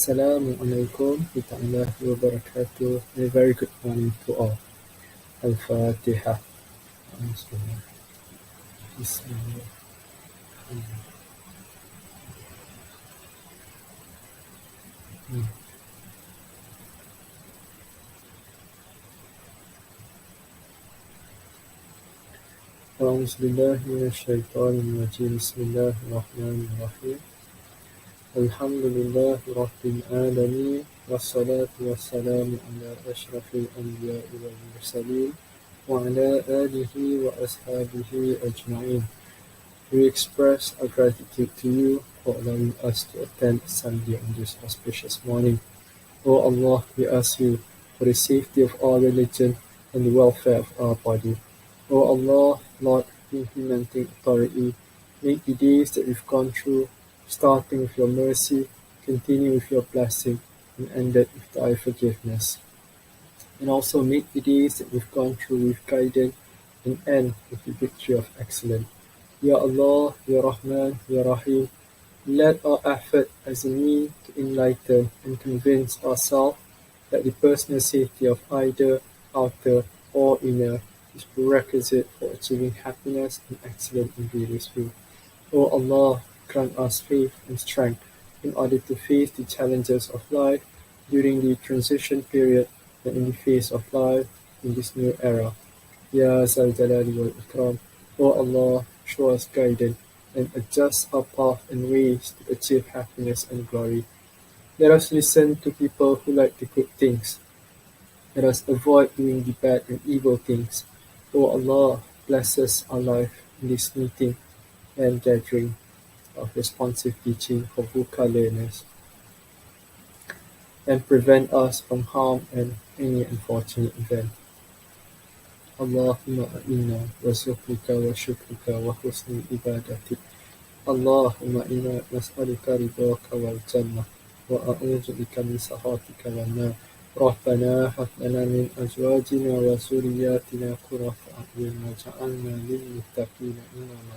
Assalamualaikum warahmatullahi wabarakatuh. A very good morning to all. Al-Fatihah. Bismillah. A'udzubillahi minasyaitonirrajim. Bismillahirrahmanirrahim. Alhamdulillahi rabbil alamin. Wassalatu wassalamu ala asyrafil anbiya'i wal mursalin wa ala alihi wa ashabihi ajma'in. We express our gratitude to you for allowing us to attend Sunday on this auspicious morning. O Allah, we ask you for the safety of our religion and the welfare of our body. O Allah, Lord of implementing authority, make the days that we've gone through, starting with your mercy, continue with your blessing, and ended with thy forgiveness. And also make the days that we've gone through with guidance and end with the victory of excellence. Ya Allah, Ya Rahman, Ya Rahim, let our effort as a means to enlighten and convince ourselves that the personal safety of either outer or inner is prerequisite for achieving happiness and excellence in various fields. O Allah, grant us faith and strength in order to face the challenges of life during the transition period and in the face of life in this new era. Ya Zal Jalali wal Ikram, O Allah, show us guidance and adjust our path and ways to achieve happiness and glory. Let us listen to people who like the good things. Let us avoid doing the bad and evil things. O Allah, bless us our life in this meeting and gathering of responsive teaching for VUCA learners, and prevent us from harm and any unfortunate event. Allahumma a'inna wa zukrika wa shukrika wa husni ibadatik. Allahumma inna nas'aluka ridhaka wal jannah wa a'udzu bika min sakhatika wan nar. ربنا هب لنا من أزواجنا وذرياتنا قرة أعين واجعلنا للمتقين إماما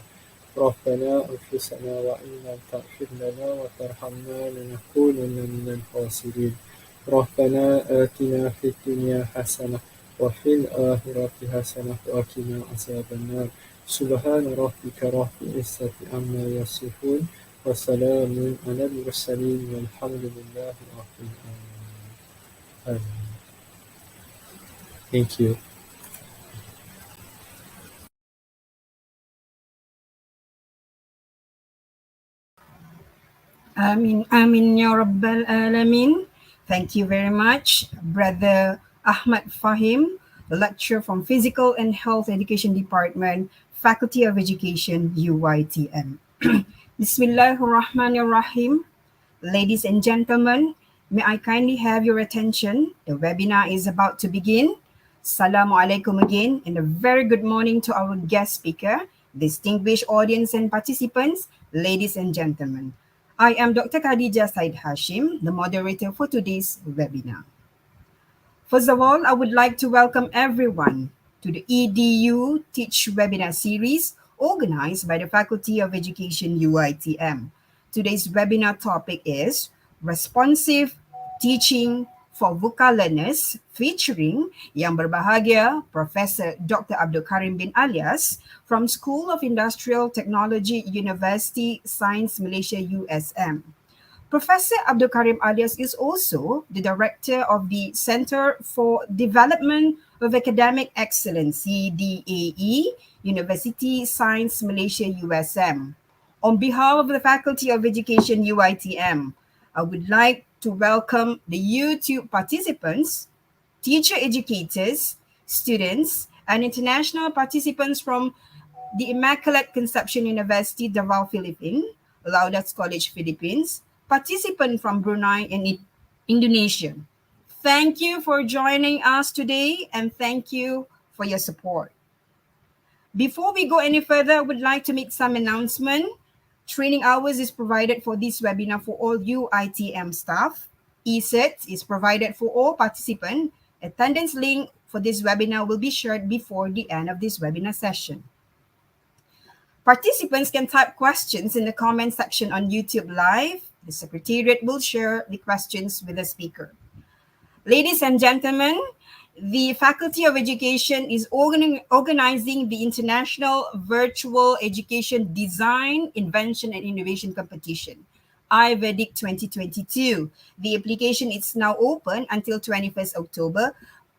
ربنا أنفسنا وإن لم تغفر لنا وترحمنا لنكونن من الخاسرين ربنا آتنا في الدنيا حسنة وفي الآخرة حسنة وقنا عذاب النار سبحان ربك رب العزة عما يصفون وسلام على المرسلين والحمد لله رب العالمين. Thank you. Amin, amin, ya Rabbal Alamin. Thank you very much, Brother Ahmad Fahim, the lecturer from Physical and Health Education Department, Faculty of Education, UITM. Bismillahirrahmanirrahim. Ladies and gentlemen, may I kindly have your attention? The webinar is about to begin. Assalamu alaikum again, and a very good morning to our guest speaker, distinguished audience and participants, ladies and gentlemen. I am Dr. Khadija Said Hashim, the moderator for today's webinar. First of all, I would like to welcome everyone to the EDUTeach Webinar Series organized by the Faculty of Education UITM. Today's webinar topic is Responsive Teaching for VUCA Learners featuring Yang Berbahagia Professor Dr. Abdul Karim bin Alias from School of Industrial Technology, Universiti Sains Malaysia USM. Professor Abdul Karim Alias is also the director of the Center for Development of Academic Excellence, DCAE, Universiti Sains Malaysia USM. On behalf of the Faculty of Education UITM, I would like to welcome the YouTube participants, teacher educators, students, and international participants from the Immaculate Conception University, Davao, Philippines, Laudat College, Philippines, participant from Brunei and Indonesia. Thank you for joining us today and thank you for your support. Before we go any further, I would like to make some announcement. Training hours is provided for this webinar for all UITM staff. e-cert is provided for all participants. Attendance link for this webinar will be shared before the end of this webinar session. Participants can type questions in the comment section on YouTube Live. The Secretariat will share the questions with the speaker. Ladies and gentlemen, the Faculty of Education is organizing the International Virtual Education Design, Invention, and Innovation Competition, iVedic 2022. The application is now open until 21st October.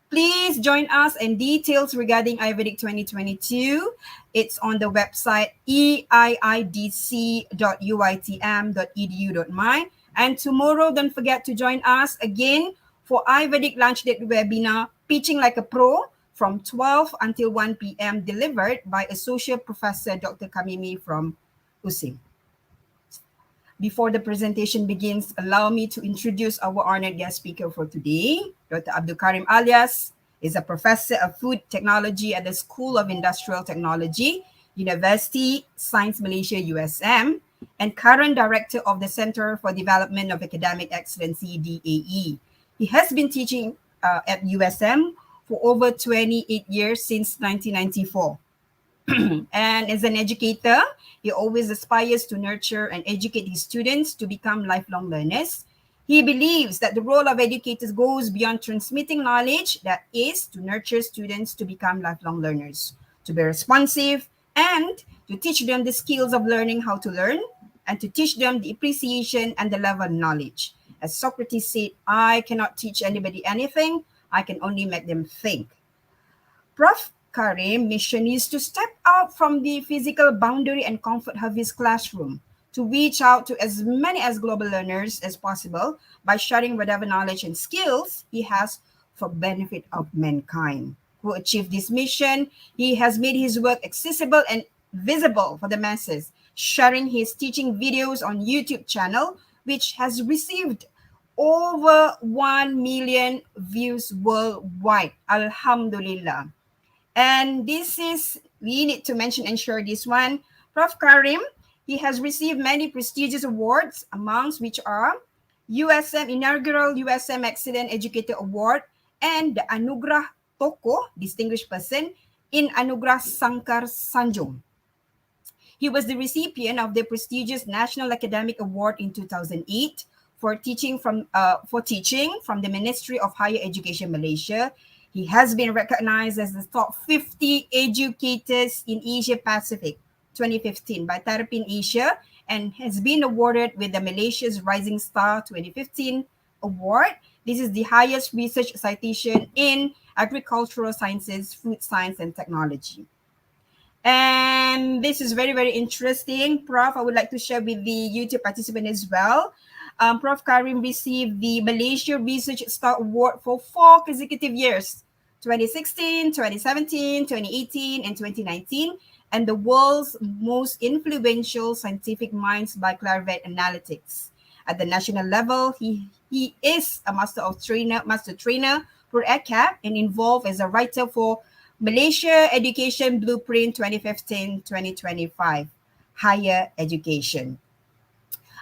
Please join us, and details regarding iVedic 2022, it's on the website eiidc.uitm.edu.my. And tomorrow, don't forget to join us again for iVedic Lunch Date webinar, Pitching Like a Pro, from 12 until 1 p.m., delivered by Associate Professor Dr. Kamimi from USIM. Before the presentation begins, allow me to introduce our honored guest speaker for today, Dr. Abdul Karim Alias. Is a professor of food technology at the School of Industrial Technology, Universiti Sains Malaysia USM, and current director of the Center for Development of Academic Excellency DAE. He has been teaching at USM for over 28 years since 1994. And as an educator, he always aspires to nurture and educate his students to become lifelong learners. He believes that the role of educators goes beyond transmitting knowledge, that is, to nurture students to become lifelong learners, to be responsive, and to teach them the skills of learning how to learn, and to teach them the appreciation and the love of knowledge. As Socrates said, I cannot teach anybody anything, I can only make them think. Prof. Karim mission is to step out from the physical boundary and comfort of his classroom to reach out to as many as global learners as possible by sharing whatever knowledge and skills he has for benefit of mankind. To achieve this mission, he has made his work accessible and visible for the masses, sharing his teaching videos on YouTube channel, which has received over 1 million views worldwide. Alhamdulillah. And this is, we need to mention and share this one. Prof. Karim, he has received many prestigious awards, amongst which are USM Inaugural USM Excellent Educator Award and the Anugerah Toko Distinguished Person in Anugerah Sankar Sanjung. He was the recipient of the prestigious National Academic Award in 2008 for teaching from the Ministry of Higher Education Malaysia. He has been recognized as the top 50 educators in Asia Pacific 2015 by Terapin Asia and has been awarded with the Malaysia's Rising Star 2015 award. This is the highest research citation in agricultural sciences, food science, and technology. And this is very, very interesting. Prof, I would like to share with the YouTube participant as well. Prof. Karim received the Malaysia Research Star Award for 4 consecutive years, 2016, 2017, 2018, and 2019, and the world's most influential scientific minds by Clarivate Analytics. At the national level, he is a master trainer for ECAP and involved as a writer for Malaysia Education Blueprint 2015-2025, Higher Education.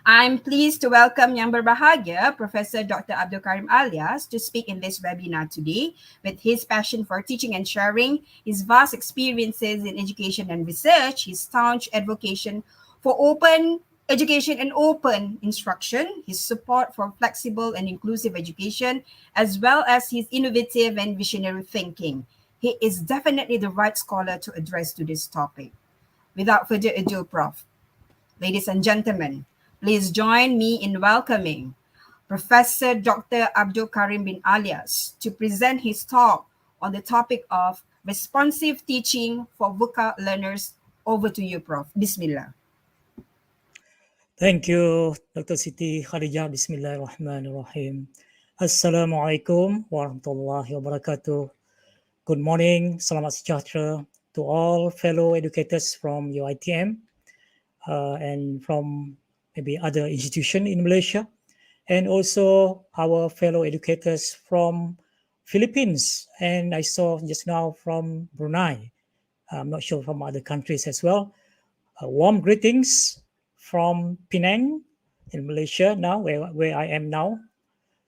I'm pleased to welcome Yang Berbahagia, Professor Dr. Abdul Karim Alias, to speak in this webinar today. With his passion for teaching and sharing, his vast experiences in education and research, his staunch advocacy for open education and open instruction, his support for flexible and inclusive education, as well as his innovative and visionary thinking. He is definitely the right scholar to address to this topic. Without further ado, Prof. Ladies and gentlemen, please join me in welcoming Professor Dr. Abdul Karim bin Alias to present his talk on the topic of responsive teaching for VUCA learners. Over to you, Prof. Bismillah. Thank you, Dr. Siti Khadijah. Bismillahirrahmanirrahim. Assalamualaikum warahmatullahi wabarakatuh. Good morning, selamat sejahtera to all fellow educators from Uitm and from maybe other institution in Malaysia, and also our fellow educators from Philippines, and I saw just now from Brunei. I'm not sure from other countries as well. Warm greetings from Penang in Malaysia now, where I am now.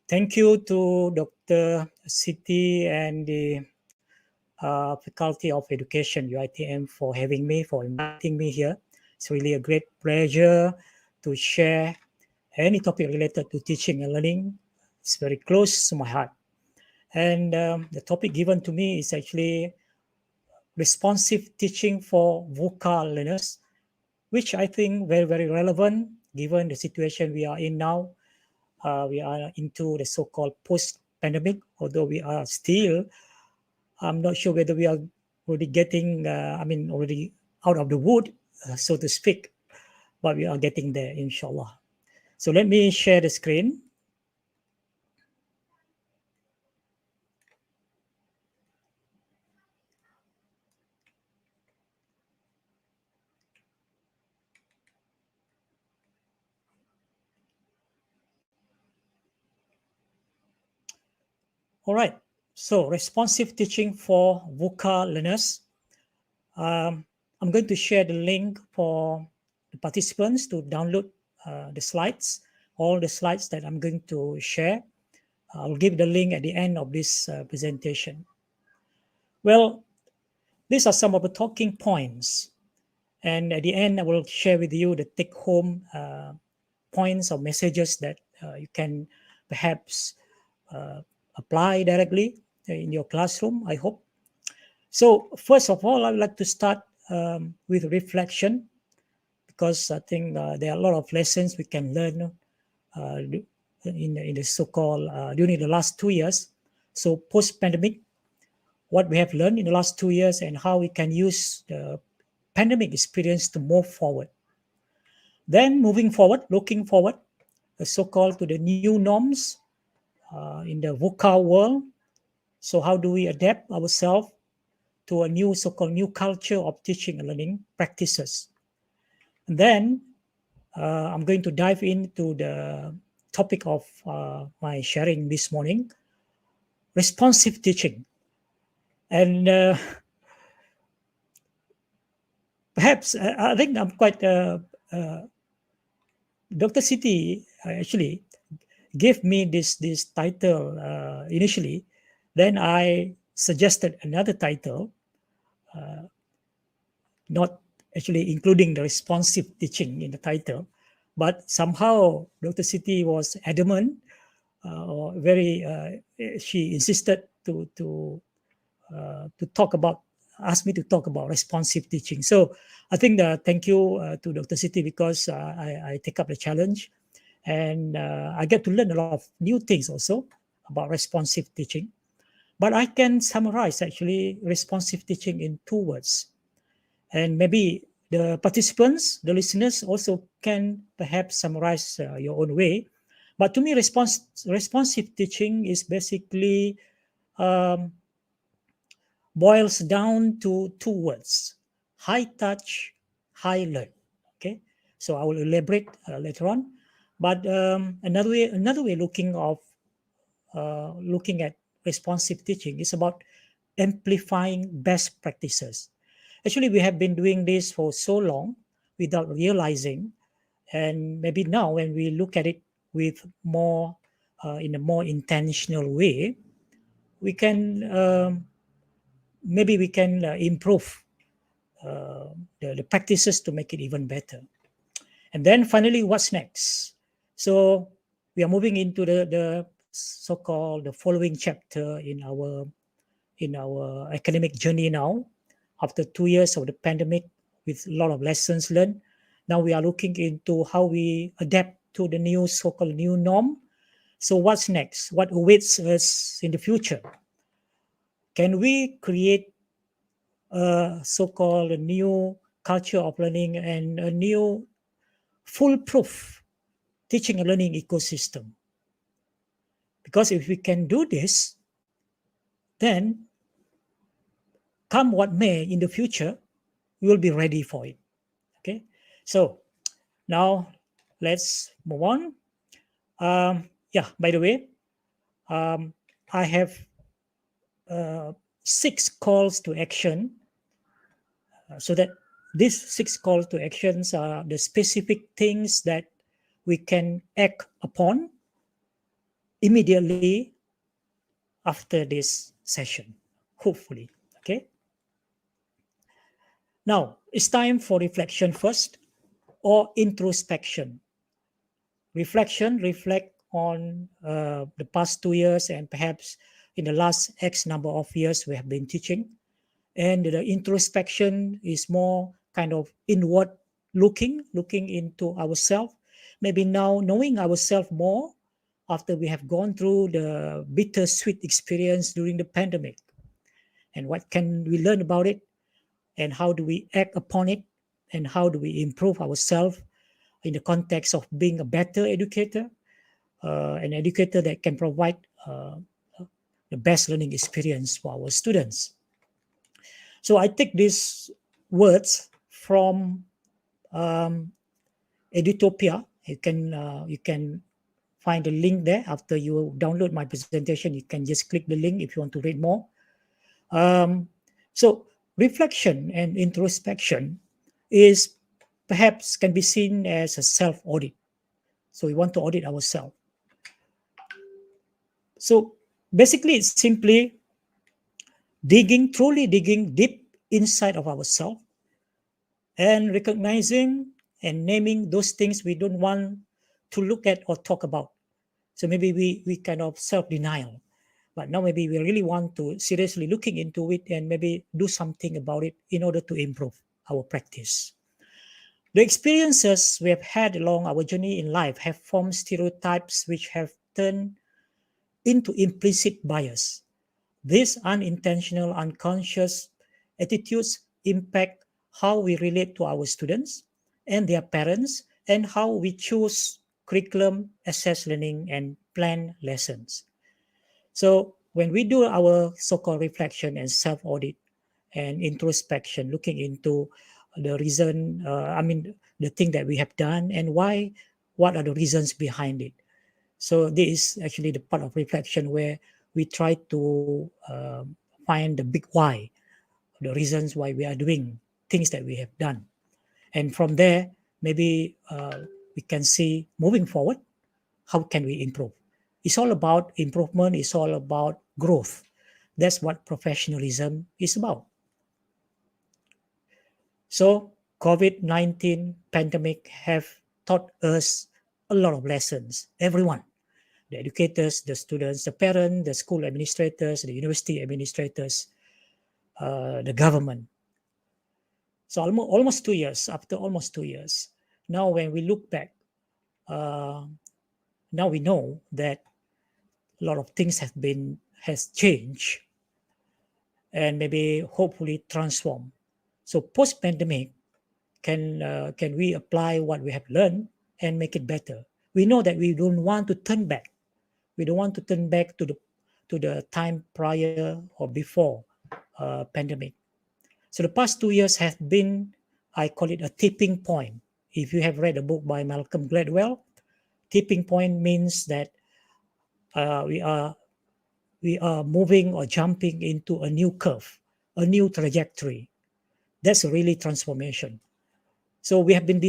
Thank you to Dr. Siti and the Faculty of Education, UITM, for having me, for inviting me here. It's really a great pleasure to share any topic related to teaching and learning. It's very close to my heart. And the topic given to me is actually responsive teaching for VUCA learners, which I think very, very relevant given the situation we are in now. We are into the so-called post-pandemic, although we are still, I'm not sure whether we are already getting, already out of the wood, so to speak, but we are getting there, inshallah. So let me share the screen. All right. So responsive teaching for VUCA learners. I'm going to share the link for the participants to download the slides, all the slides that I'm going to share. I'll give the link at the end of this presentation. Well, these are some of the talking points. And at the end, I will share with you the take-home points or messages that you can perhaps apply directly in your classroom, I hope. So first of all, I would like to start with reflection, because I think there are a lot of lessons we can learn in the so-called during the last 2 years. So post-pandemic, what we have learned in the last 2 years and how we can use the pandemic experience to move forward. Then moving forward, looking forward, the so-called to the new norms in the VUCA world. So how do we adapt ourselves to a new so-called new culture of teaching and learning practices? And then I'm going to dive into the topic of my sharing this morning, responsive teaching. And perhaps I think I'm quite, Dr. Siti actually gave me this title initially. Then I suggested another title, not actually including the responsive teaching in the title, but somehow Dr. Siti was adamant, or very, she insisted to talk about, ask me to talk about responsive teaching. So I think thank you to Dr. Siti, because I take up the challenge, and I get to learn a lot of new things also about responsive teaching. But I can summarize actually responsive teaching in 2 words. And maybe the participants, the listeners also can perhaps summarize your own way. But to me, responsive teaching is basically boils down to 2 words: high touch, high learn. Okay, so I will elaborate later on. But another way looking at responsive teaching is about amplifying best practices. Actually, we have been doing this for so long without realizing, and maybe now when we look at it with more in a more intentional way, we can maybe we can improve the practices to make it even better. And then finally, what's next? So we are moving into the so-called the following chapter in our academic journey now. After 2 years of the pandemic, with a lot of lessons learned, now we are looking into how we adapt to the new so-called new norm. So what's next? What awaits us in the future? Can we create a so-called a new culture of learning and a new foolproof teaching and learning ecosystem? Because if we can do this, then come what may in the future, we will be ready for it. Okay, so now let's move on. Yeah, by the way, I have 6 calls to action, so that these 6 calls to actions are the specific things that we can act upon immediately after this session, hopefully. Okay. Now it's time for reflection first, or introspection. Reflect on the past 2 years, and perhaps in the last X number of years we have been teaching. And the introspection is more kind of inward looking into ourselves. Maybe now knowing ourselves more after we have gone through the bittersweet experience during the pandemic. And what can we learn about it? And how do we act upon it? And how do we improve ourselves in the context of being a better educator, an educator that can provide the best learning experience for our students. So I take these words from Edutopia. You can find the link there. After you download my presentation, you can just click the link if you want to read more. So reflection and introspection is perhaps can be seen as a self-audit. So we want to audit ourselves. So basically, it's simply truly digging deep inside of ourselves and recognizing and naming those things we don't want to look at or talk about. So maybe we kind of self-denial, but now maybe we really want to seriously looking into it and maybe do something about it in order to improve our practice. The experiences we have had along our journey in life have formed stereotypes which have turned into implicit bias. These unintentional, unconscious attitudes impact how we relate to our students and their parents and how we choose curriculum, assess learning, and plan lessons. So when we do our so-called reflection and self-audit and introspection, looking into the reason, the thing that we have done and why, what are the reasons behind it. So this is actually the part of reflection where we try to find the big why, the reasons why we are doing things that we have done. And from there, maybe we can see moving forward, how can we improve? It's all about improvement. It's all about growth. That's what professionalism is about. So COVID-19 pandemic have taught us a lot of lessons, everyone. The educators, the students, the parents, the school administrators, the university administrators, the government. So almost 2 years, after almost 2 years, now when we look back, now we know that a lot of things has changed and maybe hopefully transformed. So post-pandemic, can we apply what we have learned and make it better? We know that we don't want to turn back. We don't want to turn back to the time prior or before pandemic. So the past 2 years have been, I call it a tipping point. If you have read a book by Malcolm Gladwell, tipping point means that we are moving or jumping into a new curve, a new trajectory. That's really transformation. So we have been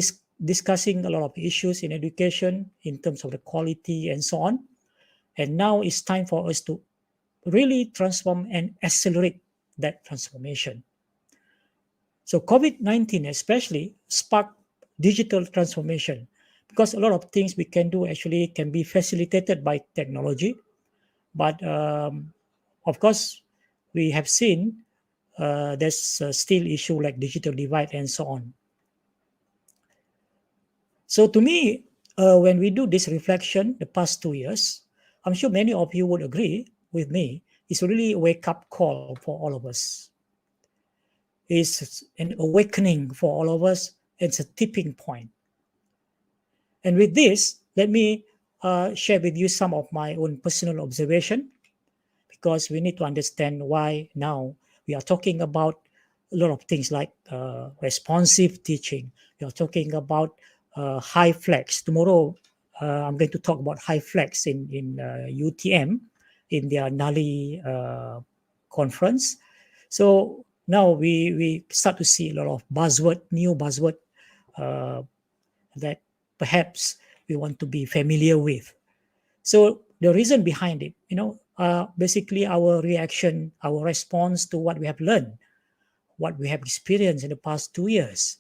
discussing a lot of issues in education in terms of the quality and so on. And now it's time for us to really transform and accelerate that transformation. So COVID-19 especially sparked digital transformation because a lot of things we can do actually can be facilitated by technology. But of course, we have seen there's still issue like digital divide and so on. So to me, when we do this reflection the past 2 years, I'm sure many of you would agree with me, it's really a wake-up call for all of us. It's an awakening for all of us. It's a tipping point. And with this, let me share with you some of my own personal observation, because we need to understand why now we are talking about a lot of things like responsive teaching. We are talking about high flex. Tomorrow, I'm going to talk about high flex in UTM in their NALI conference. So now we start to see a lot of new buzzword that perhaps we want to be familiar with. So the reason behind it, basically our reaction, our response to what we have learned, what we have experienced in the past 2 years.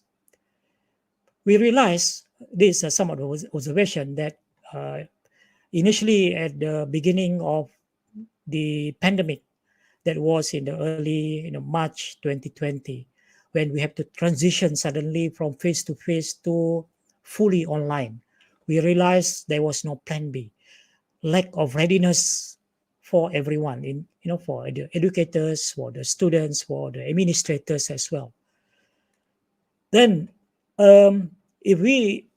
We realize this is some of the observation that initially at the beginning of the pandemic, that was in the early March 2020, when we have to transition suddenly from face-to-face to fully online. We realized there was no plan B, lack of readiness for everyone, for the educators, for the students, for the administrators as well. Then, if we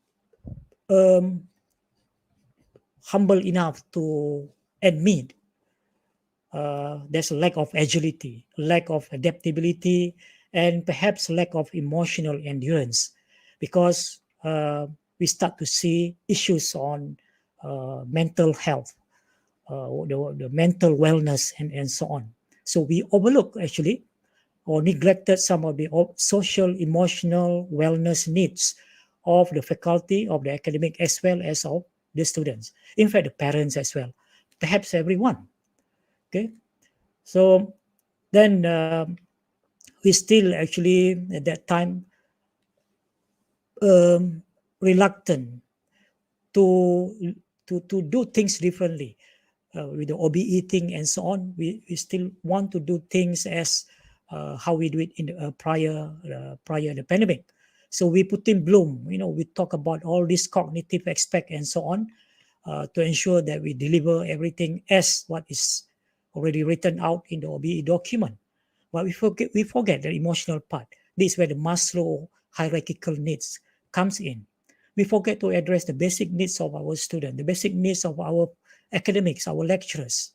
humble enough to admit there's a lack of agility, lack of adaptability, and perhaps lack of emotional endurance, because we start to see issues on mental health, the mental wellness, and so on. So we overlook actually or neglected some of the social emotional wellness needs of the faculty, of the academic, as well as of the students. In fact, the parents as well, perhaps everyone. Okay, so then we still actually at that time reluctant to to do things differently. With the OBE thing and so on, we still want to do things as how we do it in the, prior the pandemic. So we put in bloom, we talk about all these cognitive aspect and so on to ensure that we deliver everything as what is already written out in the OBE document. But we forget the emotional part. This is where the Maslow hierarchical needs comes in. We forget to address the basic needs of our students, the basic needs of our academics, our lecturers.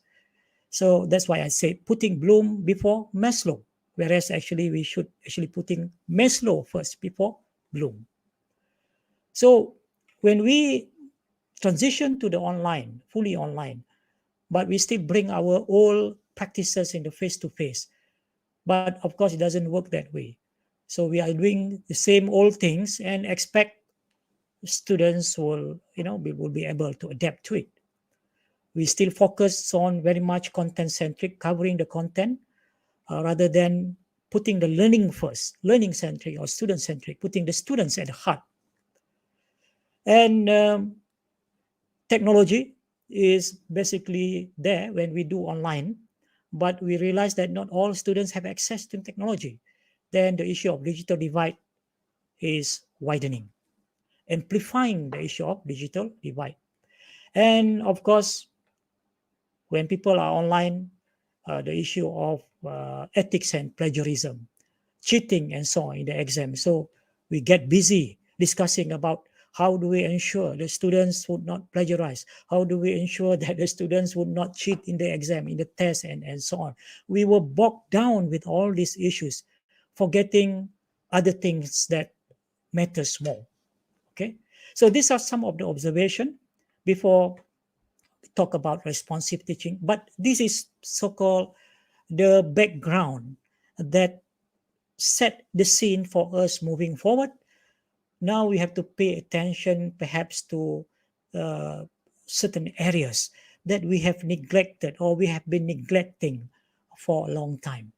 So that's why I say putting Bloom before Maslow, whereas actually we should actually putting Maslow first before Bloom. So when we transition to the online, fully online, but we still bring our old practices in the face-to-face. But of course, it doesn't work that way. So we are doing the same old things and expect students will be able to adapt to it. We still focus on very much content centric, covering the content rather than putting the learning first, learning centric or student centric, putting the students at the heart. And technology is basically there when we do online, but we realize that not all students have access to technology. Then the issue of digital divide is widening, amplifying the issue of digital divide. And of course, when people are online, the issue of ethics and plagiarism, cheating and so on in the exam. So we get busy discussing about how do we ensure the students would not plagiarize? How do we ensure that the students would not cheat in the exam, in the test, and so on? We were bogged down with all these issues, forgetting other things that matters more. Okay, so these are some of the observations before we talk about responsive teaching. But this is so-called the background that set the scene for us moving forward. Now we have to pay attention perhaps to certain areas that we have neglected or we have been neglecting for a long time.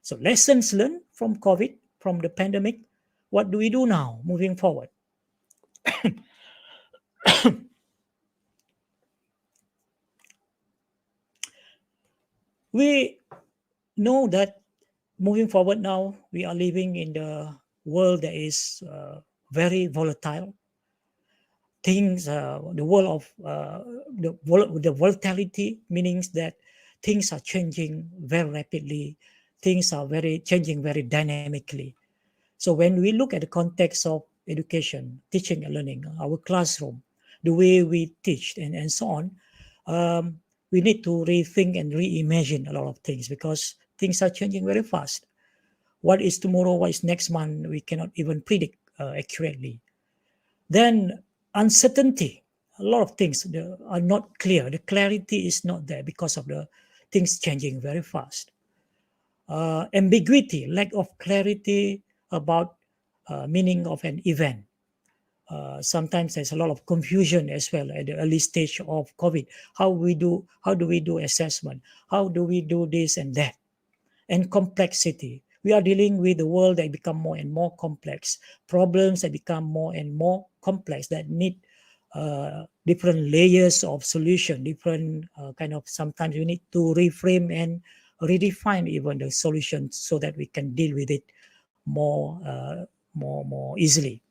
So lessons learned from COVID, from the pandemic. What do we do now moving forward? We know that moving forward now, we are living in the world that is very volatile. Things, the world of the volatility, meaning that things are changing very rapidly. Things are changing very dynamically. So when we look at the context of education, teaching and learning, our classroom, the way we teach and so on, we need to rethink and reimagine a lot of things because things are changing very fast. What is tomorrow, what is next month, we cannot even predict accurately. Then uncertainty, a lot of things are not clear. The clarity is not there because of the things changing very fast. Ambiguity, lack of clarity about meaning of an event. Sometimes there's a lot of confusion as well at the early stage of COVID. How do we do assessment? How do we do this and that? And complexity. We are dealing with a world that become more and more complex, problems that become more and more complex that need different layers of solution, different kind of, sometimes we need to reframe and redefine even the solution so that we can deal with it more easily.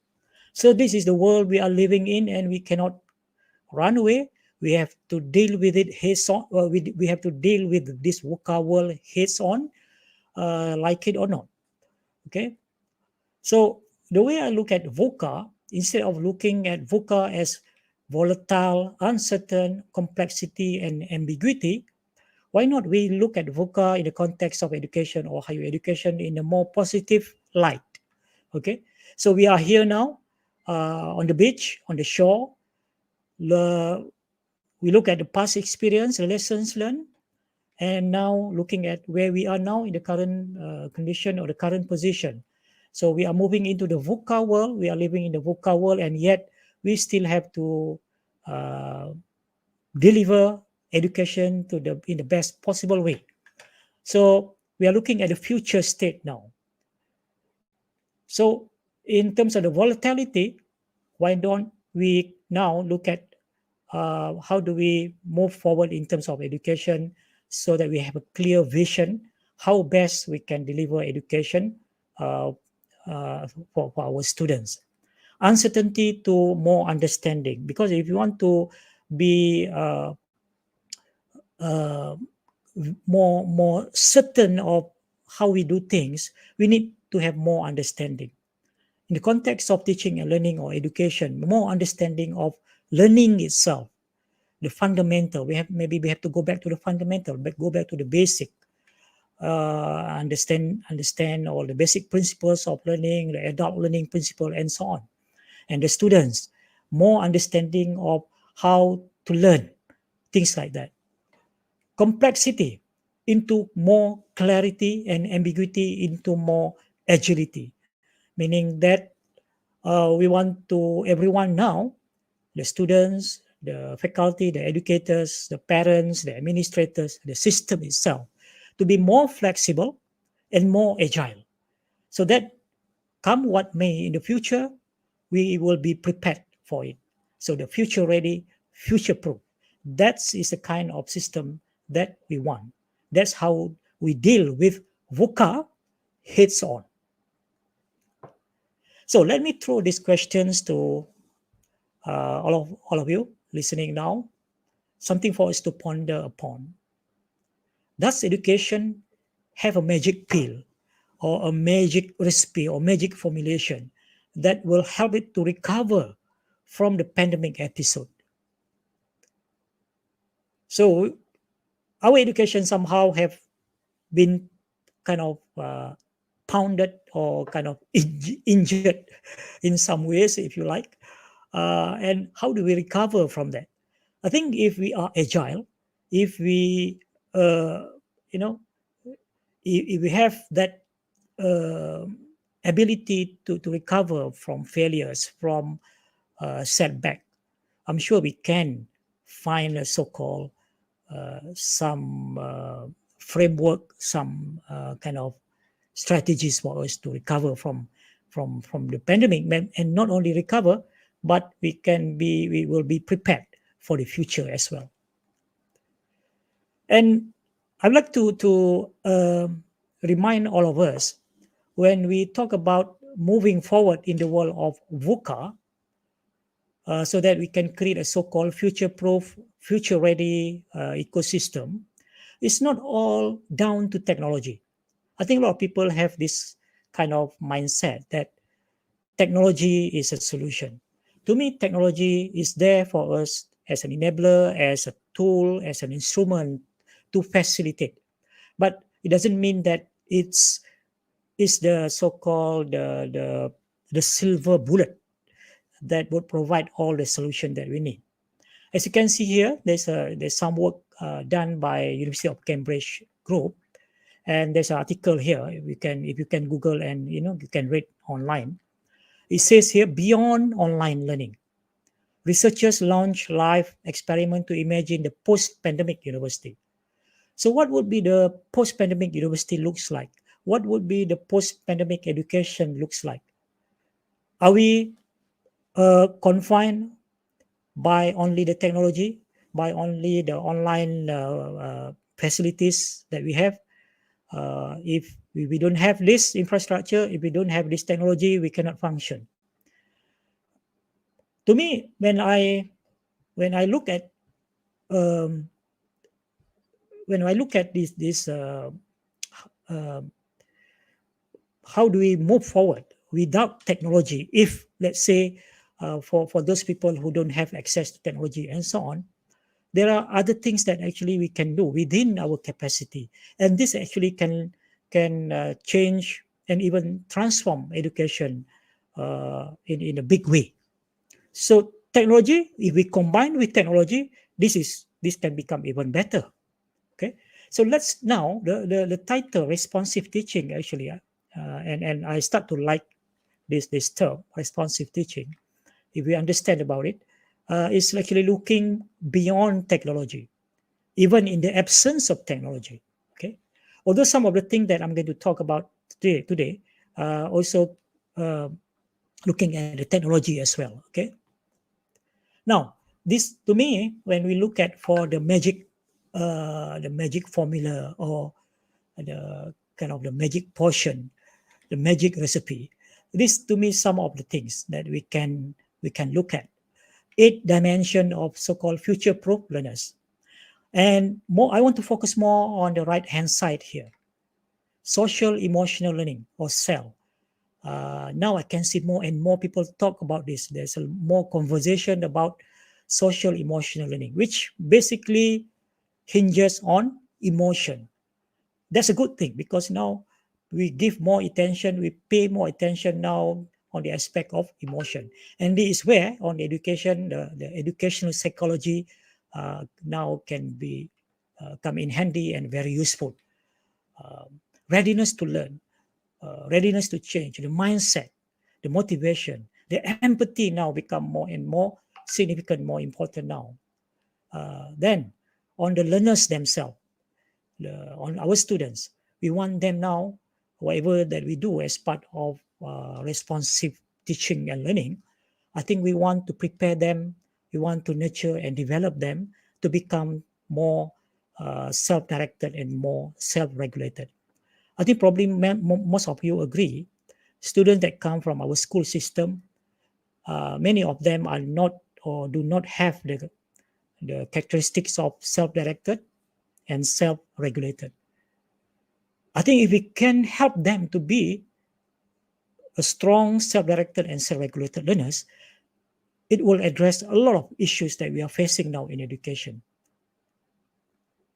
So this is the world we are living in, and we cannot run away. We have to deal with it heads on. We have to deal with this VUCA world heads on, like it or not. Okay. So the way I look at VUCA, instead of looking at VUCA as volatile, uncertain, complexity, and ambiguity, why not we look at VUCA in the context of education or higher education in a more positive light? Okay. So we are here now on the beach, on the shore, we look at the past experience, the lessons learned, and now looking at where we are now in the current condition or the current position. So we are moving into the VUCA world. We are living in the VUCA world, and yet we still have to deliver education in the best possible way. So we are looking at the future state now. So in terms of the volatility, why don't we now look at how do we move forward in terms of education so that we have a clear vision how best we can deliver education for our students. Uncertainty to more understanding, because if you want to be more certain of how we do things, we need to have more understanding. In the context of teaching and learning or education, more understanding of learning itself, the fundamental. We have to go back to the fundamental, but go back to the basic. Understand all the basic principles of learning, the adult learning principle, and so on. And the students, more understanding of how to learn, things like that. Complexity into more clarity, and ambiguity into more agility, meaning that we want to everyone now, the students, the faculty, the educators, the parents, the administrators, the system itself, to be more flexible and more agile, so that come what may in the future, we will be prepared for it. So the future ready, future proof. That is the kind of system that we want. That's how we deal with VUCA heads on. So let me throw these questions to all of you listening now, something for us to ponder upon. Does education have a magic pill or a magic recipe or magic formulation that will help it to recover from the pandemic episode? So our education somehow have been kind of pounded or kind of injured in some ways, if you like. And how do we recover from that? I think if we are agile, if we, if we have that ability to recover from failures, from setback, I'm sure we can find a so-called some framework, some kind of strategies for us to recover from the pandemic, and not only recover, but we will be prepared for the future as well. And I'd like to remind all of us, when we talk about moving forward in the world of VUCA, so that we can create a so-called future-proof, future-ready ecosystem, it's not all down to technology. I think a lot of people have this kind of mindset that technology is a solution. To me, technology is there for us as an enabler, as a tool, as an instrument to facilitate. But it doesn't mean that it's the so-called the silver bullet that would provide all the solution that we need. As you can see here, there's some work done by University of Cambridge group, and there's an article here. If you can Google and you can read online. It says here, beyond online learning, researchers launch live experiment to imagine the post-pandemic university. So what would be the post-pandemic university looks like? What would be the post-pandemic education looks like? Are we confined by only the technology, by only the online facilities that we have? If we don't have this infrastructure, if we don't have this technology, we cannot function. To me, when I look at this how do we move forward without technology? If, let's say, for those people who don't have access to technology and so on, there are other things that actually we can do within our capacity, and this actually can change and even transform education in a big way. So technology, if we combine with technology, this can become even better. Okay, so let's now the title responsive teaching actually, and I start to like this term responsive teaching. If we understand about it, it's actually looking beyond technology, even in the absence of technology. Okay, although some of the things that I'm going to talk about today also looking at the technology as well. Okay, now this to me, when we look at for the magic formula or the kind of the magic portion, the magic recipe, this to me some of the things that we can look at. 8 dimension of so-called future-proof learners. And more, I want to focus more on the right-hand side here. Social emotional learning or SEL. Now I can see more and more people talk about this. There's a more conversation about social emotional learning, which basically hinges on emotion. That's a good thing because now we give more attention, we pay more attention now on the aspect of emotion. And this is where on education, the educational psychology now can be come in handy and very useful. Readiness to learn, readiness to change, the mindset, the motivation, the empathy now become more and more significant, more important now. Then on the learners themselves, on our students, we want them now, whatever that we do as part of responsive teaching and learning, I think we want to prepare them, we want to nurture and develop them to become more self-directed and more self-regulated. I think probably most of you agree, students that come from our school system, many of them are not or do not have the characteristics of self-directed and self-regulated. I think if we can help them to be a strong self-directed and self-regulated learners, it will address a lot of issues that we are facing now in education.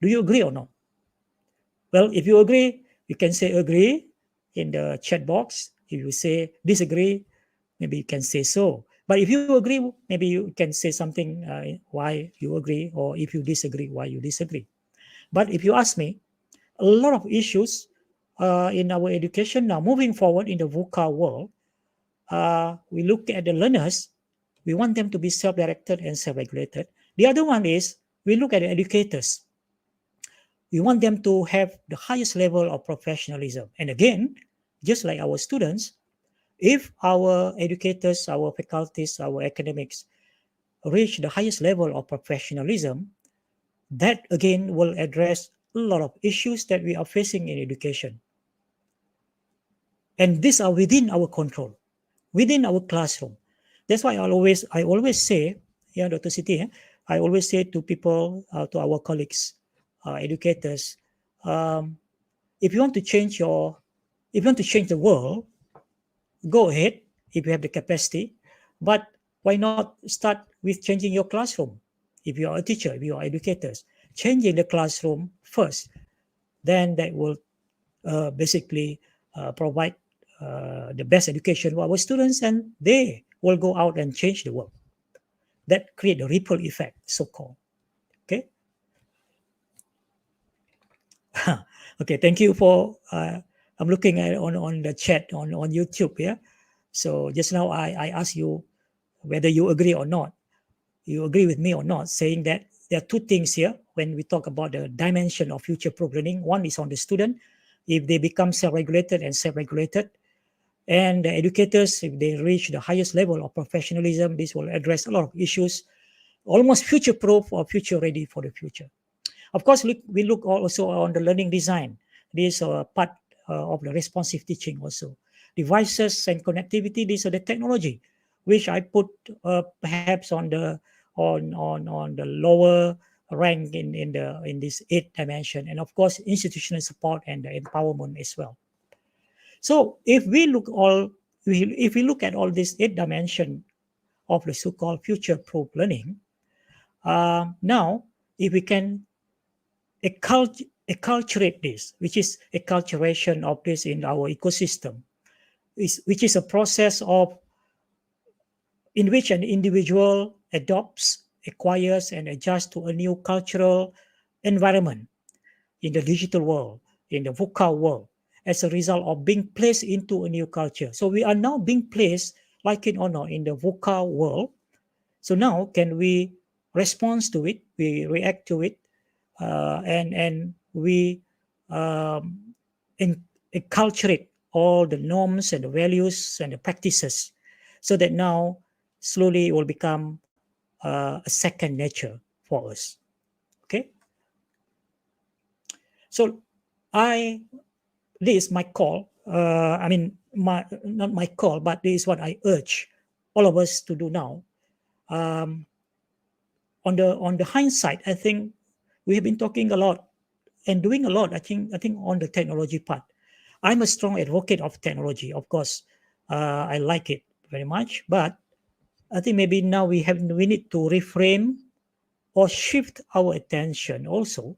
Do you agree or not? Well, if you agree, you can say agree in the chat box. If you say disagree, maybe you can say so. But if you agree, maybe you can say something why you agree, or if you disagree, why you disagree. But if you ask me, a lot of issues in our education now, moving forward in the VUCA world, we look at the learners, we want them to be self-directed and self-regulated. The other one is we look at the educators. We want them to have the highest level of professionalism. And again, just like our students, if our educators, our faculties, our academics reach the highest level of professionalism, that again will address a lot of issues that we are facing in education. And these are within our control, within our classroom. That's why I always say, yeah, Dr. Siti, I always say to people, to our colleagues, educators, if you want to change the world, go ahead if you have the capacity, but why not start with changing your classroom? If you are a teacher, if you are educators, changing the classroom first, then that will basically provide the best education for our students, and they will go out and change the world. That create a ripple effect, so-called. Okay. Okay. Thank you for. I'm looking at on the chat on YouTube. Yeah. So just now I asked you whether you agree or not. You agree with me or not, saying that there are two things here when we talk about the dimension of future-proof learning. One is on the student. If they become self-regulated and self-regulated, and the educators, if they reach the highest level of professionalism, this will address a lot of issues, almost future-proof or future-ready for the future. Of course, we look also on the learning design. This is part of the responsive teaching also. Devices and connectivity, these are the technology, which I put perhaps on the lower rank in this 8 dimension, and of course institutional support and the empowerment as well. So if we look at all these 8 dimension of the so-called future-proof learning, now if we can acculturate this, which is acculturation of this in our ecosystem, which is a process of in which an individual adopts acquires and adjusts to a new cultural environment in the digital world, in the VUCA world, as a result of being placed into a new culture. So we are now being placed, like it or not, in the VUCA world. So now can we respond to it, we react to it, and we enculturate all the norms and the values and the practices, so that now slowly it will become a second nature for us. Okay. So this is my call. Not my call, but this is what I urge all of us to do now. On the hindsight, I think we have been talking a lot and doing a lot. I think on the technology part, I'm a strong advocate of technology. Of course, I like it very much, but I think maybe now we need to reframe or shift our attention also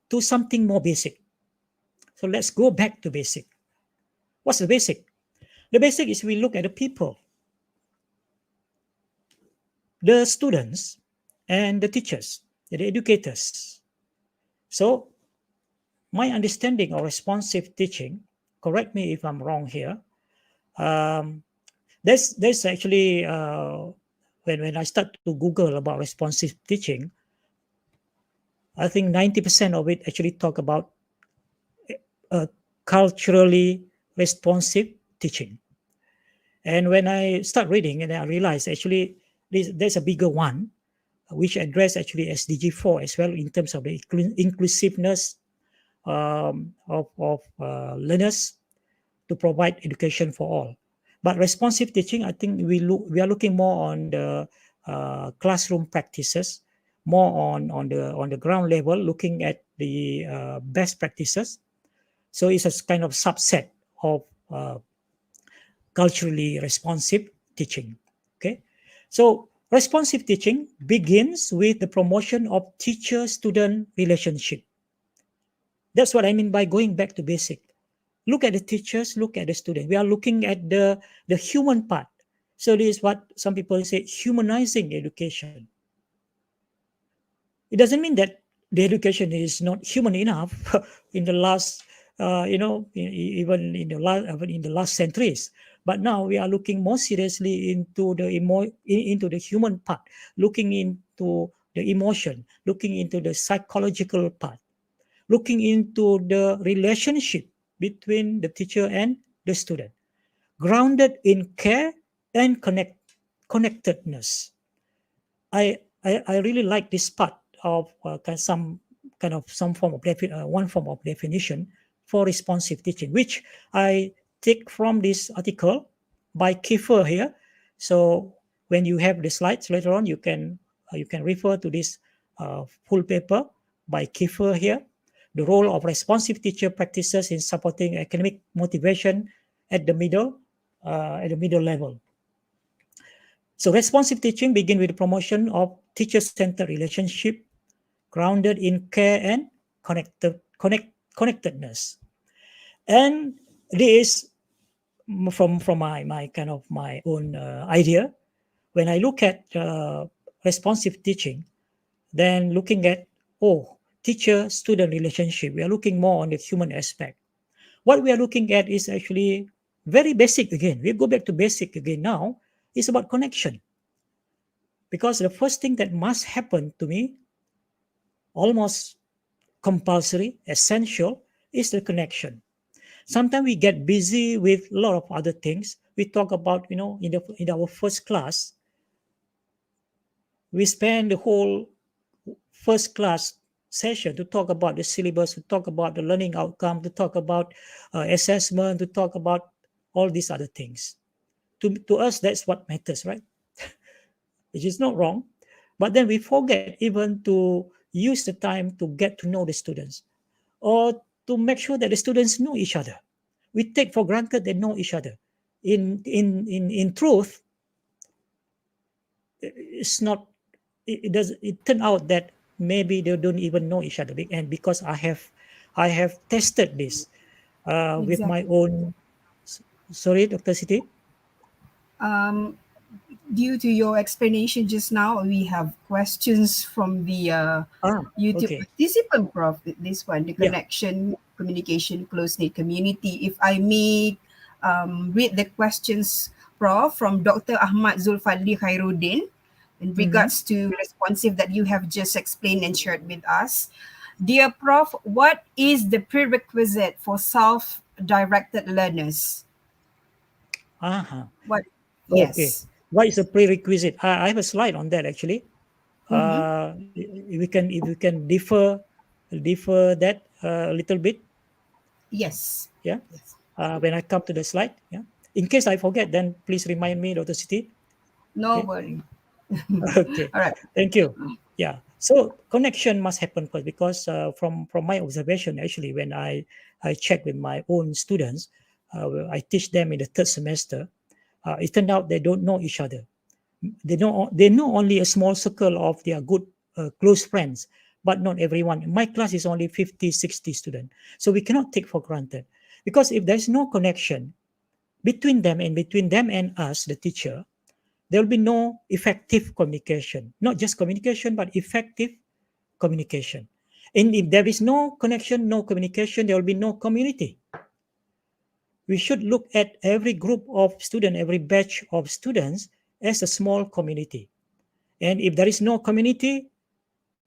to something more basic. So let's go back to basic. What's the basic? The basic is we look at the people, the students, and the teachers, the educators. So my understanding of responsive teaching, correct me if I'm wrong here, there's actually, when I start to Google about responsive teaching, I think 90% of it actually talk about culturally responsive teaching. And when I start reading, and I realize actually there's a bigger one, which address actually SDG 4 as well, in terms of the inclusiveness of learners to provide education for all. But responsive teaching, I think we are looking more on the classroom practices, more on the ground level, looking at the best practices. So it's a kind of subset of culturally responsive teaching. Okay, so responsive teaching begins with the promotion of teacher-student relationship. That's what I mean by going back to basic. Look at the teachers, look at the student. We are looking at the human part. So this is what some people say, humanizing education. It doesn't mean that the education is not human enough in the last, even in the last centuries. But now we are looking more seriously into into the human part, looking into the emotion, looking into the psychological part, looking into the relationship between the teacher and the student, grounded in care and connectedness. I really like this part of some form of one form of definition for responsive teaching, which I take from this article by Kiefer here. So when you have the slides later on, you can refer to this full paper by Kiefer here. The role of responsive teacher practices in supporting academic motivation at the middle level. So responsive teaching begins with the promotion of teacher-centered relationship grounded in care and connectedness. And this from my own idea. When I look at responsive teaching, then looking at teacher-student relationship, we are looking more on the human aspect. What we are looking at is actually very basic again. We go back to basic again now. It's about connection. Because the first thing that must happen to me, almost compulsory, essential, is the connection. Sometimes we get busy with a lot of other things. We talk about, in our first class, we spend the whole first class session to talk about the syllabus, to talk about the learning outcome, to talk about assessment, to talk about all these other things. To us, that's what matters, right? Which is not wrong. But then we forget even to use the time to get to know the students, or to make sure that the students know each other. We take for granted they know each other. In truth, it's not. It turned out that maybe they don't even know each other. And because I have tested this with my Exactly. own. Sorry, Dr. Siti. due to your explanation just now, we have questions from the YouTube Okay. participant, Prof. This one, the Yeah. connection, communication, close-knit community. If I may read the questions, Prof, from Dr. Ahmad Zulfadli Khairuddin in Mm-hmm. regards to responsive that you have just explained and shared with us. Dear Prof, what is the prerequisite for self-directed learners? Uh-huh. What? Okay. Yes. What is a prerequisite? I have a slide on that actually. Mm-hmm. If we can differ that a little bit. Yes. Yeah. Yes. When I come to the slide. Yeah. In case I forget, then please remind me, Dr. Siti. No Okay. worry. Okay. All right. Thank you. Yeah. So connection must happen first because from my observation, actually, when I check with my own students, I teach them in the third semester. It turned out they don't know each other. They know only a small circle of their good close friends, but not everyone. My class is only 50, 60 students, so we cannot take for granted, because if there's no connection between them and us, the teacher, there will be no effective communication. Not just communication, but effective communication. And if there is no connection, no communication, there will be no community. We should look at every group of students, every batch of students as a small community. And if there is no community,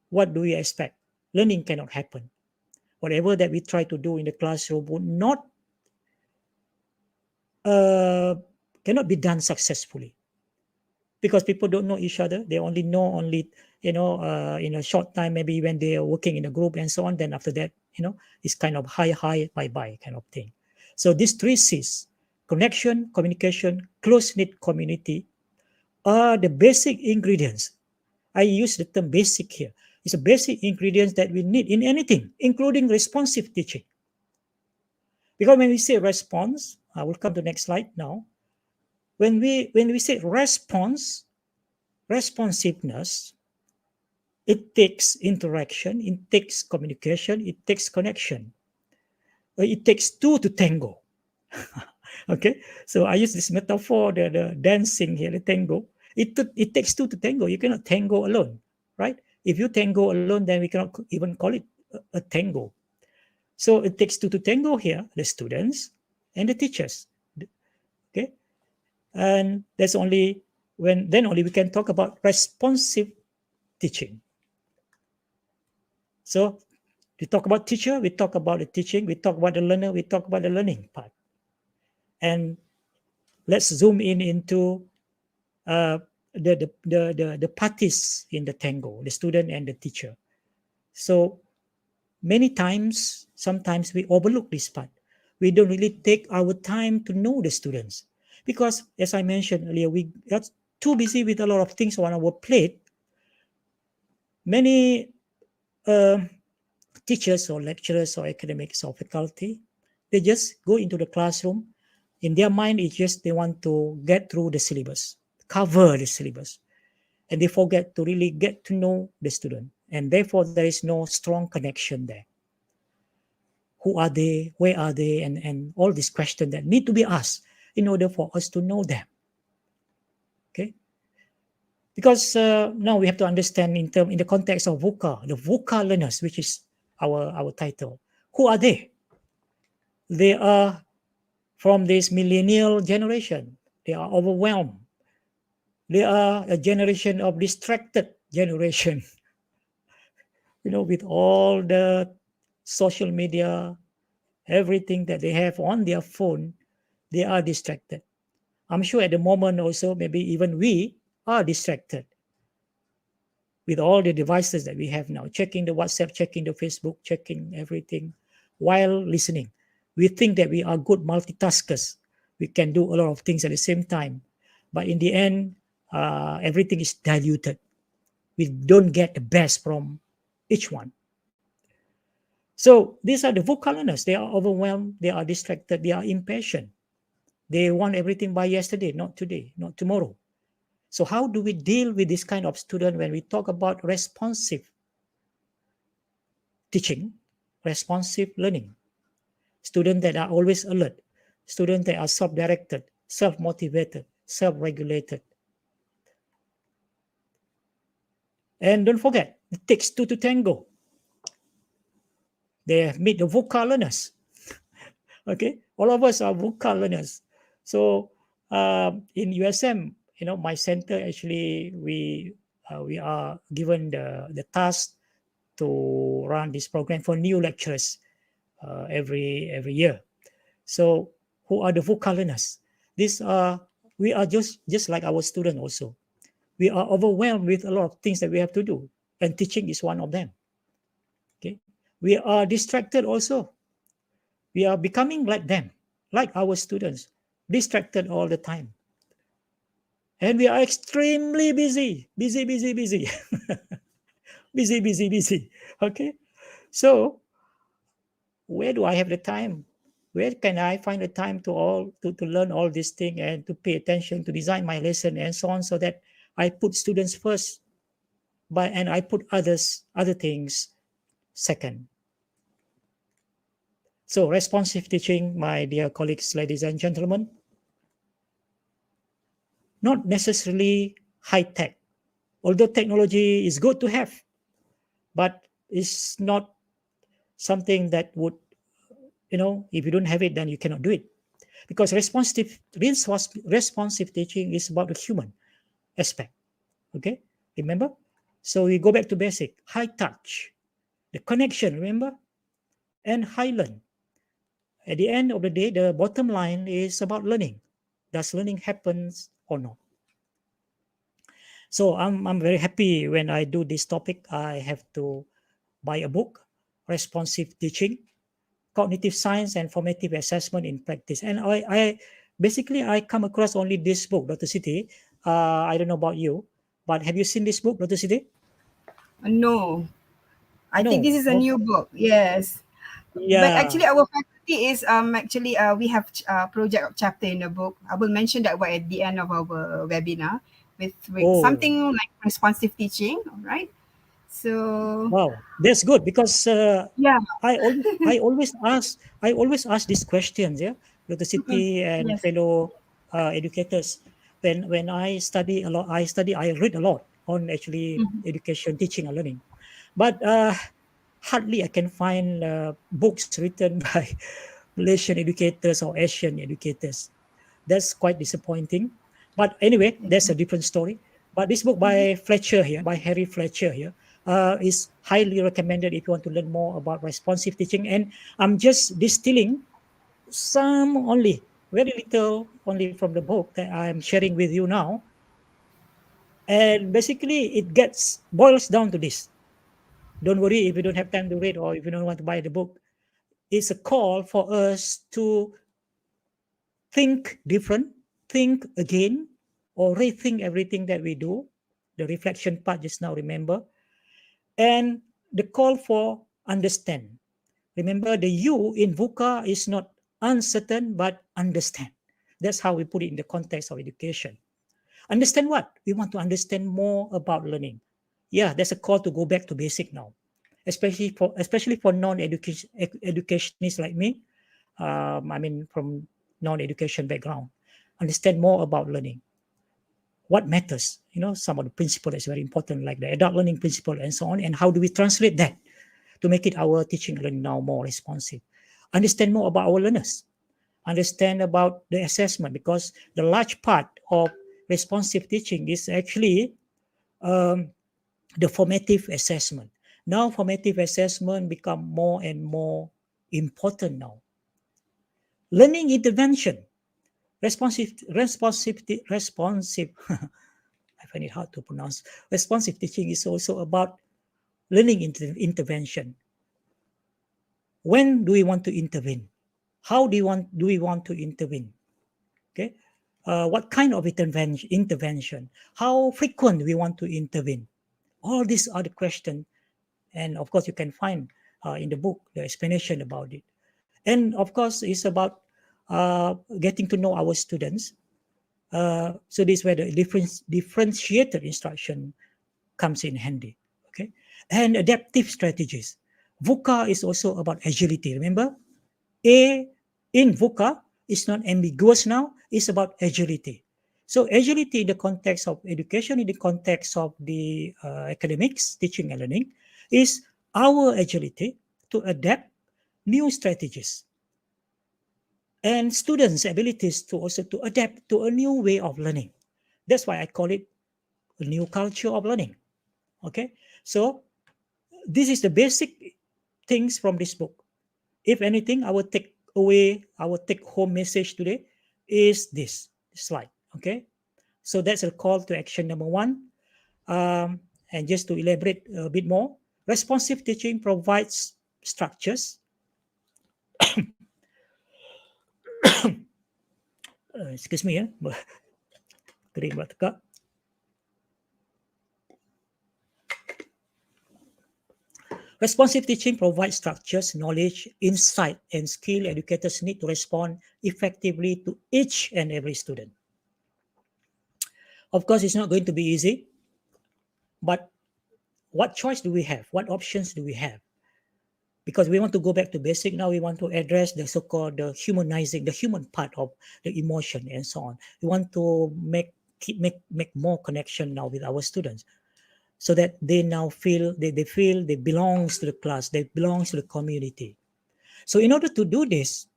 what do we expect? Learning cannot happen. Whatever that we try to do in the classroom would not uh, cannot be done successfully, because people don't know each other. They only know in a short time, maybe when they are working in a group and so on. Then after that, it's kind of hi bye bye kind of thing. So these three C's: connection, communication, close knit community, are the basic ingredients. I use the term basic here. It's a basic ingredients that we need in anything, including responsive teaching. Because when we say response, I will come to the next slide now. When we say responsiveness, it takes interaction, it takes communication, it takes connection. It takes two to tango. Okay, so I use this metaphor, the dancing here, the tango. It takes two to tango. You cannot tango alone, right? If you tango alone, then we cannot even call it a tango. So it takes two to tango here, the students and the teachers. Okay, and that's only when then only we can talk about responsive teaching. So we talk about teacher, we talk about the teaching, we talk about the learner, we talk about the learning part. And let's zoom in into uh, the parties in the tango, the student and the teacher. So many times, sometimes we overlook this part. We don't really take our time to know the students, because, as I mentioned earlier, we got too busy with a lot of things on our plate. Many uh, teachers or lecturers or academics or faculty, they just go into the classroom. In their mind, it's just they want to get through the syllabus, cover the syllabus, and they forget to really get to know the student. And therefore, there is no strong connection there. Who are they? Where are they? And all these questions that need to be asked in order for us to know them. Okay, because now we have to understand in the context of VUCA, the VUCA learners, which is our title. Who are they? They are from this millennial generation. They are overwhelmed. They are a generation of distracted generation. With all the social media, everything that they have on their phone, they are distracted. I'm sure at the moment also, maybe even we are distracted with all the devices that we have now, checking the WhatsApp, checking the Facebook, checking everything while listening. We think that we are good multitaskers. We can do a lot of things at the same time. But in the end, everything is diluted. We don't get the best from each one. So these are the vocal learners. They are overwhelmed, they are distracted, they are impatient. They want everything by yesterday, not today, not tomorrow. So how do we deal with this kind of student when we talk about responsive teaching, responsive learning? Students that are always alert, students that are self-directed, self-motivated, self-regulated. And don't forget, it takes two to tango. They have made the VUCA learners. Okay, all of us are VUCA learners. So in USM, my center actually we are given the task to run this program for new lecturers every year. So who are the VUCA learners? We are just like our student also. We are overwhelmed with a lot of things that we have to do, and teaching is one of them. Okay, we are distracted also. We are becoming like them, like our students, distracted all the time. And we are extremely busy. Busy. busy. Okay. So where do I have the time? Where can I find the time to learn all these things and to pay attention, to design my lesson and so on, so that I put students first, and I put other things second. So responsive teaching, my dear colleagues, ladies and gentlemen, not necessarily high tech, although technology is good to have, but it's not something that would, if you don't have it, then you cannot do it. Because responsive teaching is about the human aspect. Okay, remember? So we go back to basic, high touch, the connection, remember? And high learn. At the end of the day, the bottom line is about learning. Does learning happens or not? So I'm very happy when I do this topic. I have to buy a book, Responsive Teaching, Cognitive Science and Formative Assessment in Practice. And I basically come across only this book, Dr. Siti. I don't know about you, but have you seen this book, Dr. Siti? No, I think this No. is a new book. Yes. But Yeah. actually, our faculty is we have project chapter in the book. I will mention that one at the end of our webinar with Oh, something like responsive teaching. All right. So wow, that's good because yeah. I always ask these questions, yeah, Dr. Mm-mm. Siti and Yes. fellow educators. When I study a lot, I read a lot on actually Mhm. education, teaching, and learning, but hardly I can find books written by Malaysian educators or Asian educators. That's quite disappointing. But anyway, that's a different story. But this book by Harry Fletcher here, is highly recommended if you want to learn more about responsive teaching. And I'm just distilling some only, very little only from the book that I'm sharing with you now. And basically, boils down to this. Don't worry if you don't have time to read or if you don't want to buy the book. It's a call for us to think different, think again, or rethink everything that we do. The reflection part just now, remember. And the call for understand. Remember, the U in VUCA is not uncertain, but understand. That's how we put it in the context of education. Understand what? We want to understand more about learning. Yeah, there's a call to go back to basic now, especially for non-educationists like me. From non-education background, understand more about learning. What matters? Some of the principle is very important, like the adult learning principle and so on. And how do we translate that to make it our teaching and learning now more responsive? Understand more about our learners. Understand about the assessment, because the large part of responsive teaching is actually the formative assessment. Now, formative assessment become more and more important now. Learning intervention, responsive. I find it hard to pronounce. Responsive teaching is also about learning intervention. When do we want to intervene? How do we want to intervene? Okay, what kind of intervention? How frequent we want to intervene? All these are the questions, and of course you can find in the book the explanation about it. And of course, it's about getting to know our students. So this is where the differentiated instruction comes in handy. Okay, and adaptive strategies. VUCA is also about agility. Remember, A in VUCA is not ambiguous now. It's about agility. So agility in the context of education, in the context of the academics, teaching and learning, is our agility to adapt new strategies and students' abilities to also to adapt to a new way of learning. That's why I call it a new culture of learning. Okay, so this is the basic things from this book. If anything, I will take home message today is this slide. Okay, so that's a call to action number one. And just to elaborate a bit more, responsive teaching provides structures. Excuse me, kering pula tekak. Responsive teaching provides structures, knowledge, insight, and skill educators need to respond effectively to each and every student. Of course, it's not going to be easy, but what choice do we have? What options do we have? Because we want to go back to basic now, we want to address the so-called the humanizing, the human part of the emotion and so on. We want to make more connection now with our students, so that they now feel they feel they belongs to the class, they belongs to the community. So in order to do this,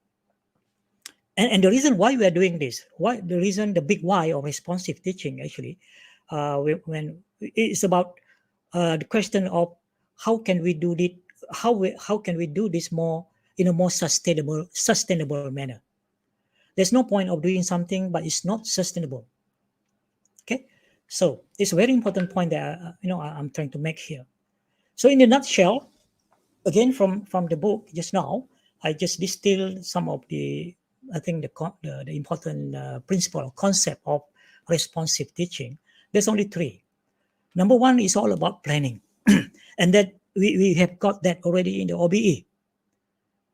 and the reason why we are doing this, the big why of responsive teaching actually, when it's about the question of how can we do it, how can we do this more in a more sustainable manner. There's no point of doing something but it's not sustainable. Okay, so it's a very important point that I'm trying to make here. So in a nutshell, again from the book just now, I just distilled some of the, I think the important principle or concept of responsive teaching. There's only three. Number one is all about planning, and that we have got that already in the OBE.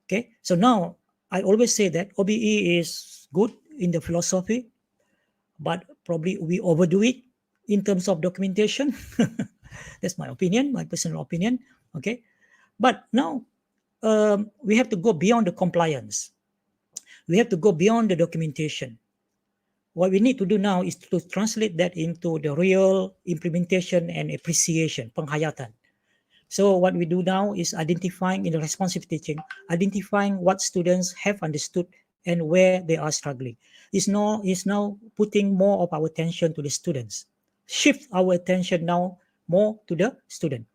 Okay, so now I always say that OBE is good in the philosophy, but probably we overdo it in terms of documentation. That's my opinion, my personal opinion. Okay, but now we have to go beyond the compliance. We have to go beyond the documentation. What we need to do now is to translate that into the real implementation and appreciation, penghayatan. So what we do now is identifying in the responsive teaching, identifying what students have understood and where they are struggling. Is now putting more of our attention to the students. Shift our attention now more to the student.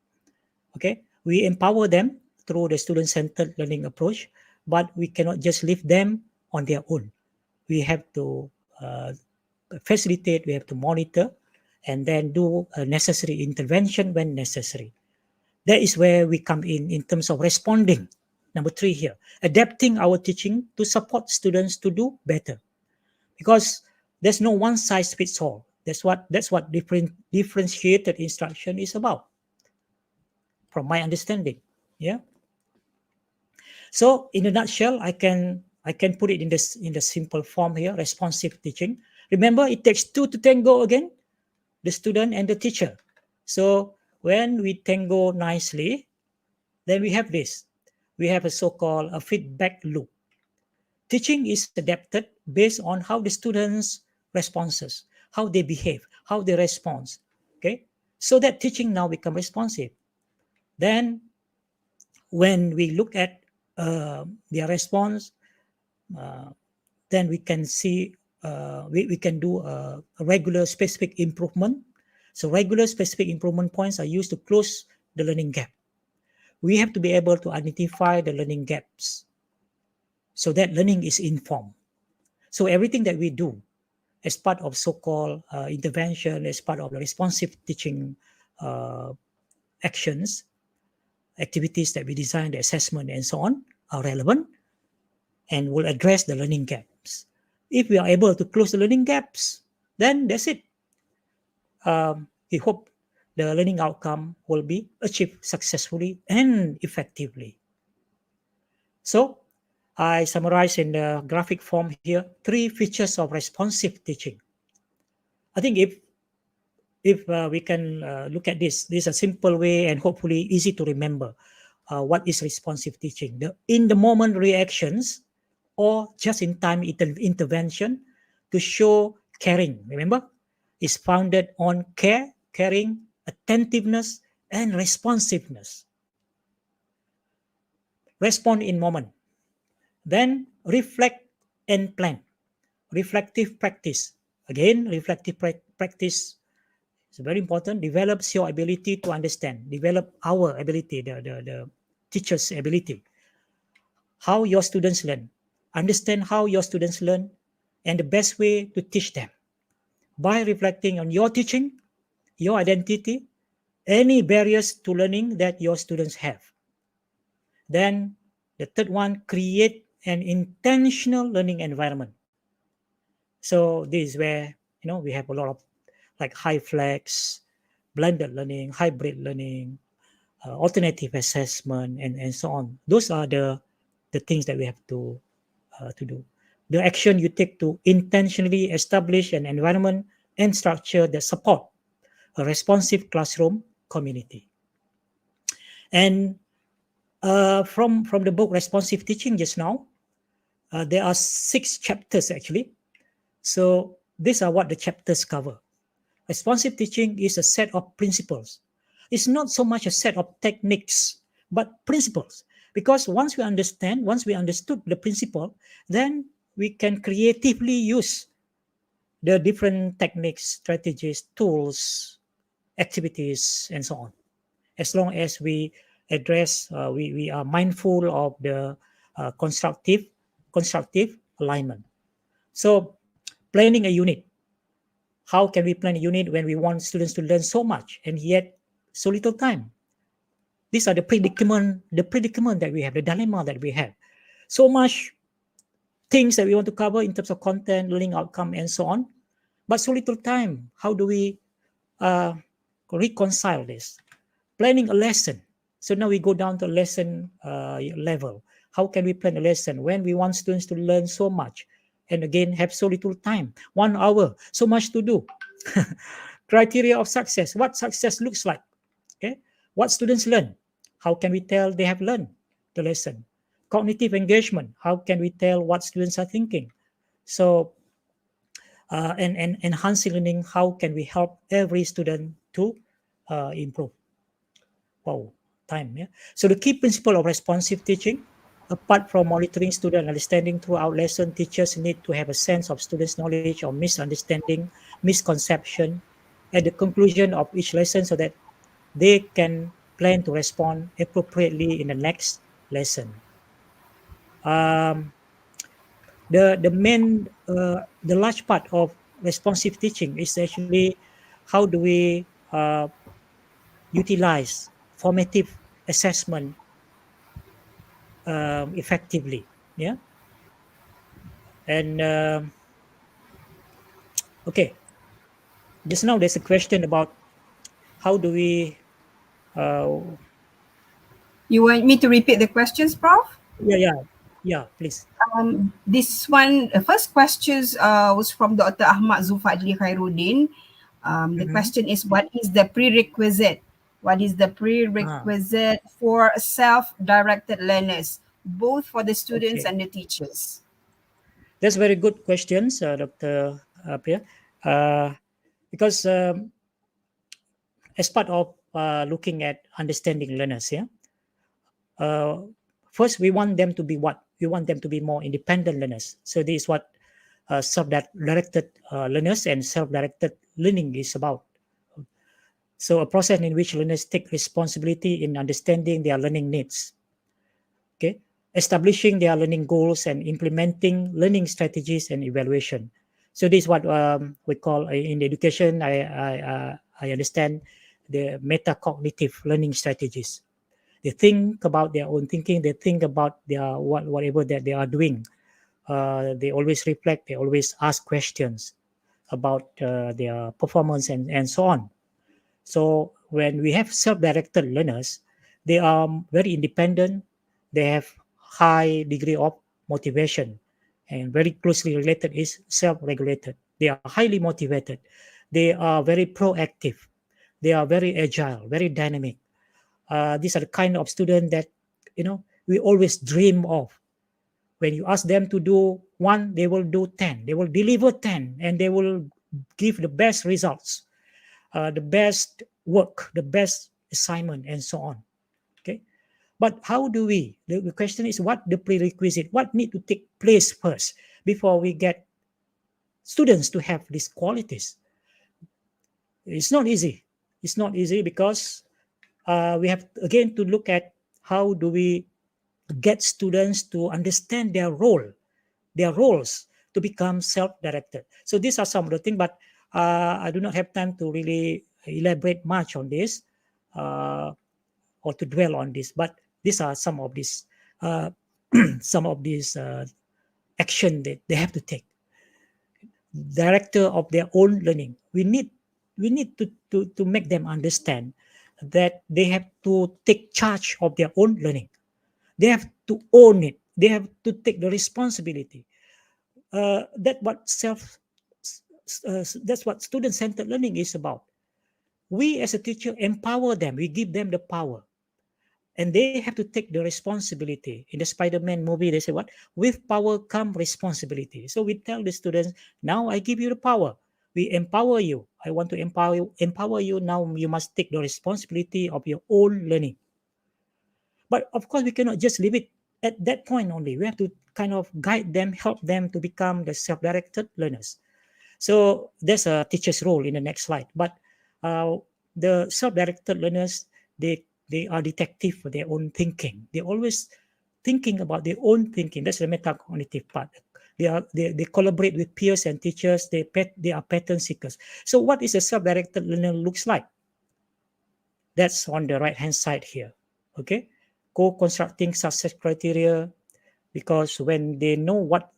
Okay, we empower them through the student-centered learning approach, but we cannot just leave them on their own. We have to facilitate, we have to monitor, and then do a necessary intervention when necessary. That is where we come in terms of responding. Number three here, adapting our teaching to support students to do better. Because there's no one size fits all. That's what differentiated instruction is about, from my understanding. Yeah. So in a nutshell, I can put it in the simple form here, responsive teaching. Remember, it takes two to tango again, the student and the teacher. So when we tango nicely, then we have this. We have a so-called a feedback loop. Teaching is adapted based on how the students' responses, how they behave, how they respond. Okay, so that teaching now become responsive. Then, when we look at their response, then we can see we can do a regular specific improvement. So regular specific improvement points are used to close the learning gap. We have to be able to identify the learning gaps so that learning is informed. So everything that we do as part of so-called intervention, as part of the responsive teaching actions, activities that we design, the assessment and so on, are relevant and will address the learning gaps. If we are able to close the learning gaps, then that's it. We hope the learning outcome will be achieved successfully and effectively. So I summarize in the graphic form here 3 features of responsive teaching. I think if we can look at this is a simple way and hopefully easy to remember what is responsive teaching. The in-the-moment reactions or just-in-time intervention to show caring, remember? Is founded on care, caring, attentiveness, and responsiveness. Respond in moment. Then reflect and plan. Reflective practice. Again, reflective practice is very important. Develops your ability to understand. Develop our ability, the teacher's ability. How your students learn. Understand how your students learn and the best way to teach them. By reflecting on your teaching, your identity, any barriers to learning that your students have. Then the third one, create an intentional learning environment. So this is where we have a lot of like high flex, blended learning, hybrid learning, alternative assessment, and so on. Those are the things that we have to do. The action you take to intentionally establish an environment and structure that support a responsive classroom community. And from the book Responsive Teaching just now, there are 6 chapters actually. So these are what the chapters cover. Responsive teaching is a set of principles. It's not so much a set of techniques, but principles. Because once we understood the principle, then we can creatively use the different techniques, strategies, tools, activities, and so on. As long as we address, we are mindful of the constructive alignment. So planning a unit. How can we plan a unit when we want students to learn so much and yet so little time? These are the predicament that we have, the dilemma that we have. So much things that we want to cover in terms of content, learning outcome, and so on, but so little time. How do we reconcile this? Planning a lesson. So now we go down to lesson level. How can we plan a lesson when we want students to learn so much and again have so little time? 1 hour, so much to do. Criteria of success. What success looks like? Okay. What students learn? How can we tell they have learned the lesson? Cognitive engagement. How can we tell what students are thinking? So, and enhancing learning. How can we help every student to improve? Wow, time. Yeah. So the key principle of responsive teaching, apart from monitoring student understanding throughout lesson, teachers need to have a sense of students' knowledge or misunderstanding, misconception at the conclusion of each lesson so that they can plan to respond appropriately in the next lesson. The main, the large part of responsive teaching is actually how do we utilize formative assessment effectively. Yeah. And okay, just now there's a question about how do we You want me to repeat the questions, Prof? yeah, please. This one, first questions was from Dr. Ahmad Zulfadli Khairuddin. The question is, what is the prerequisite? What is the prerequisite for self-directed learners, both for the students and the teachers? That's very good questions, Dr. Priya. Because as part of looking at understanding learners, first we want them to be what? We want them to be more independent learners. So this is what self-directed learners and self-directed learning is about. So a process in which learners take responsibility in understanding their learning needs. Okay, establishing their learning goals and implementing learning strategies and evaluation. So this is what we call in education. I understand the metacognitive learning strategies. They think about their own thinking. They think about their whatever that they are doing. They always reflect. They always ask questions about their performance and so on. So when we have self-directed learners, they are very independent. They have high degree of motivation, and very closely related is self-regulated. They are highly motivated. They are very proactive. They are very agile, very dynamic. These are the kind of students that we always dream of. When you ask them to do 1, they will do 10. They will deliver 10, and they will give the best results, the best work, the best assignment, and so on. Okay. But how do we? The question is, what the prerequisite? What need to take place first before we get students to have these qualities? It's not easy. It's not easy because we have again to look at how do we get students to understand their roles to become self-directed. So these are some of the things, but I do not have time to really elaborate much on this or to dwell on this. But these are some of these uh, some of these action that they have to take. Director of their own learning. We need to make them understand that they have to take charge of their own learning. They have to own it. They have to take the responsibility. That what self that's what student-centered learning is about. We as a teacher empower them. We give them the power, and they have to take the responsibility. In the Spider-Man movie, they say what? With power come responsibility. So we tell the students, now I give you the power. We empower you. I want to empower you. Empower you. Now you must take the responsibility of your own learning. But of course, we cannot just leave it at that point only. We have to kind of guide them, help them to become the self-directed learners. So there's a teacher's role in the next slide. But the self-directed learners, they are detective for their own thinking. They're always thinking about their own thinking. That's the metacognitive part. They collaborate with peers and teachers. They are pattern seekers. So what is a self-directed learner looks like? That's on the right hand side here. Okay, co-constructing success criteria, because when they know what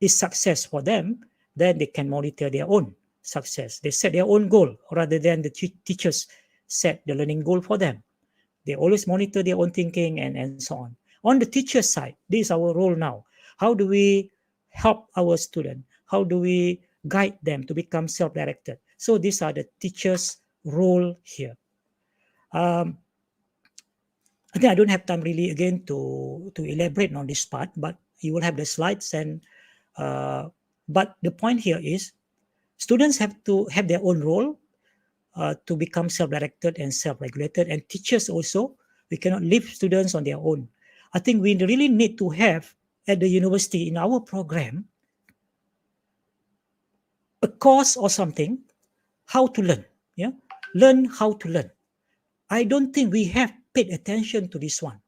is success for them, then they can monitor their own success. They set their own goal rather than the teachers set the learning goal for them. They always monitor their own thinking and so on. On the teacher side, this is our role now. How do we help our student? How do we guide them to become self-directed? So these are the teacher's role here. I think I don't have time really again to elaborate on this part, but you will have the slides. And but the point here is students have to have their own role to become self-directed and self-regulated, and teachers also. We cannot leave students on their own. I think we really need to have at the university in our program a course or something, how to learn. Yeah, learn how to learn. I don't think we have paid attention to this one.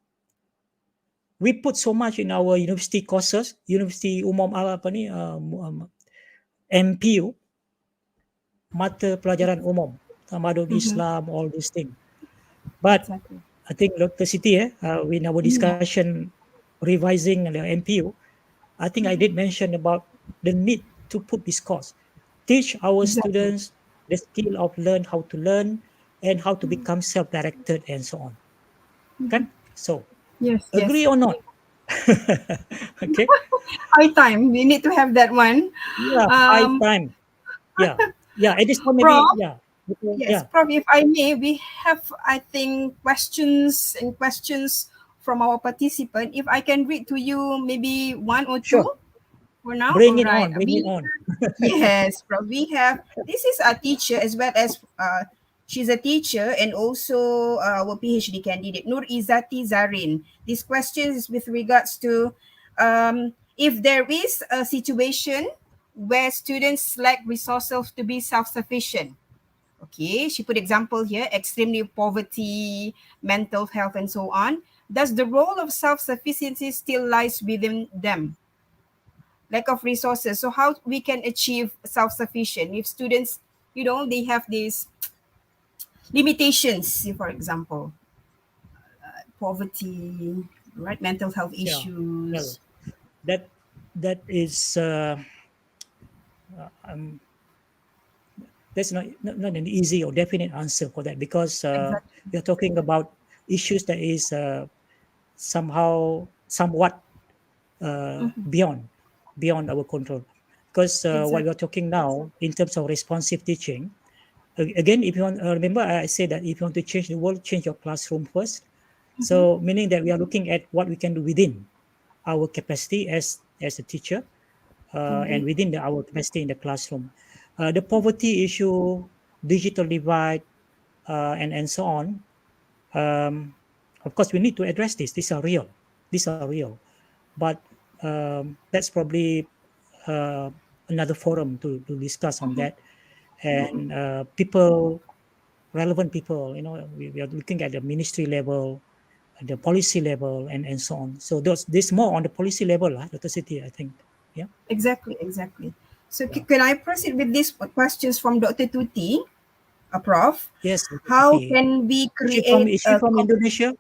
We put so much in our university courses, university umum apa ni, MPU, mata pelajaran umum, tamadun Islam, all these things. But Exactly. I think Dr. Siti, in our discussion revising the MPU, I think I did mention about the need to put this course, teach our Exactly. students the skill of learn how to learn and how to become self-directed and so on. Kan? So, Yes, agree yes. or not? Okay. High time. We need to have that one. Yeah, high Um, time. Yeah, yeah. At this point, maybe Prof, yeah, yes, yeah. Prof, if I may, we have, I think, questions from our participant. If I can read to you maybe one or two Sure. for now. Bring All it right. on. Bring it on. Yes, Prof. This is a teacher as well as she's a teacher and also our PhD candidate, Nur Izzati Zarin. This question is with regards to if there is a situation where students lack resources to be self-sufficient. Okay, she put example here, extremely poverty, mental health, and so on. Does the role of self-sufficiency still lies within them? Lack of resources. So how we can achieve self-sufficient if students, they have these limitations, say for example, poverty, right? Mental health Yeah. Well, issues. that is um, that's not an easy or definite answer for that, because Exactly. we are talking about issues that is somewhat beyond our control. Because what we Exactly. are talking now in terms of responsive teaching, again, if you want, remember I said that if you want to change the world, change your classroom first. So meaning that we are looking at what we can do within our capacity as a teacher. and within our capacity in the classroom. The poverty issue, digital divide, and so on. Of course, we need to address this. These are real. These are real. But that's probably another forum to discuss on that. And relevant people, we are looking at the ministry level, the policy level, and so on. So there's more on the policy level, Dr. Siti, I think. Yeah. Exactly, exactly. So Yeah. can I proceed with these questions from Dr. Tuti, Prof? Yes. How Siti. can we create Is she from Indonesia?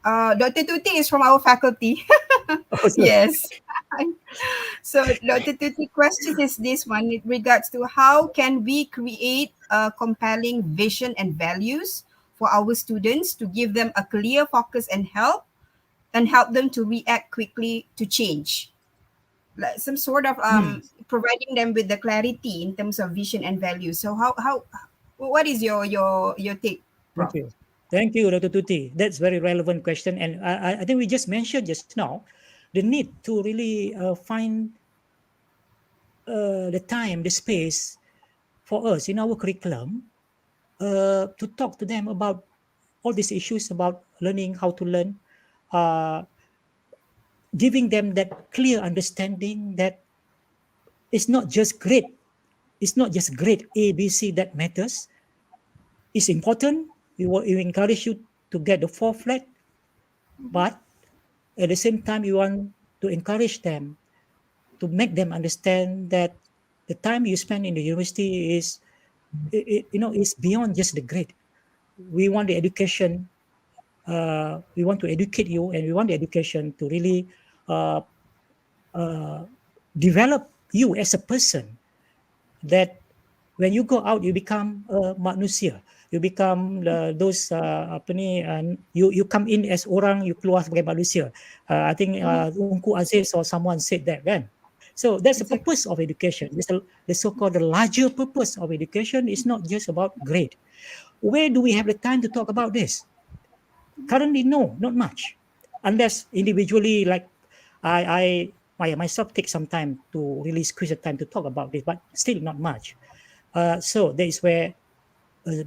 Dr. Tuti is from our faculty. Oh, sorry. Yes. So Dr. Tuti question is this one in regards to how can we create a compelling vision and values for our students to give them a clear focus and help them to react quickly to change. Like some sort of providing them with the clarity in terms of vision and values. So how what is your take, Thank Prof? you. Thank you, Dr. Tuti. That's very relevant question. And I think we just mentioned just now the need to really find the time, the space for us in our curriculum to talk to them about all these issues about learning, how to learn, uh, giving them that clear understanding that it's not just grade. It's not just grade A, B, C that matters. It's important. We encourage you to get the 4 flat, but at the same time, you want to encourage them to make them understand that the time you spend in the university is beyond just the grade. We want the education. We want to educate you, and we want the education to really uh, uh, develop you as a person. That when you go out, you become manusia. You become those apa ni? You come in as orang, you keluar sebagai manusia. I think Unku Aziz or someone said that, kan? So that's the Exactly. purpose of education. The so-called the larger purpose of education is not just about grade. Where do we have the time to talk about this? Currently, no, not much. Unless individually, like I myself take some time to really squeeze the time to talk about this, but still not much. So that is where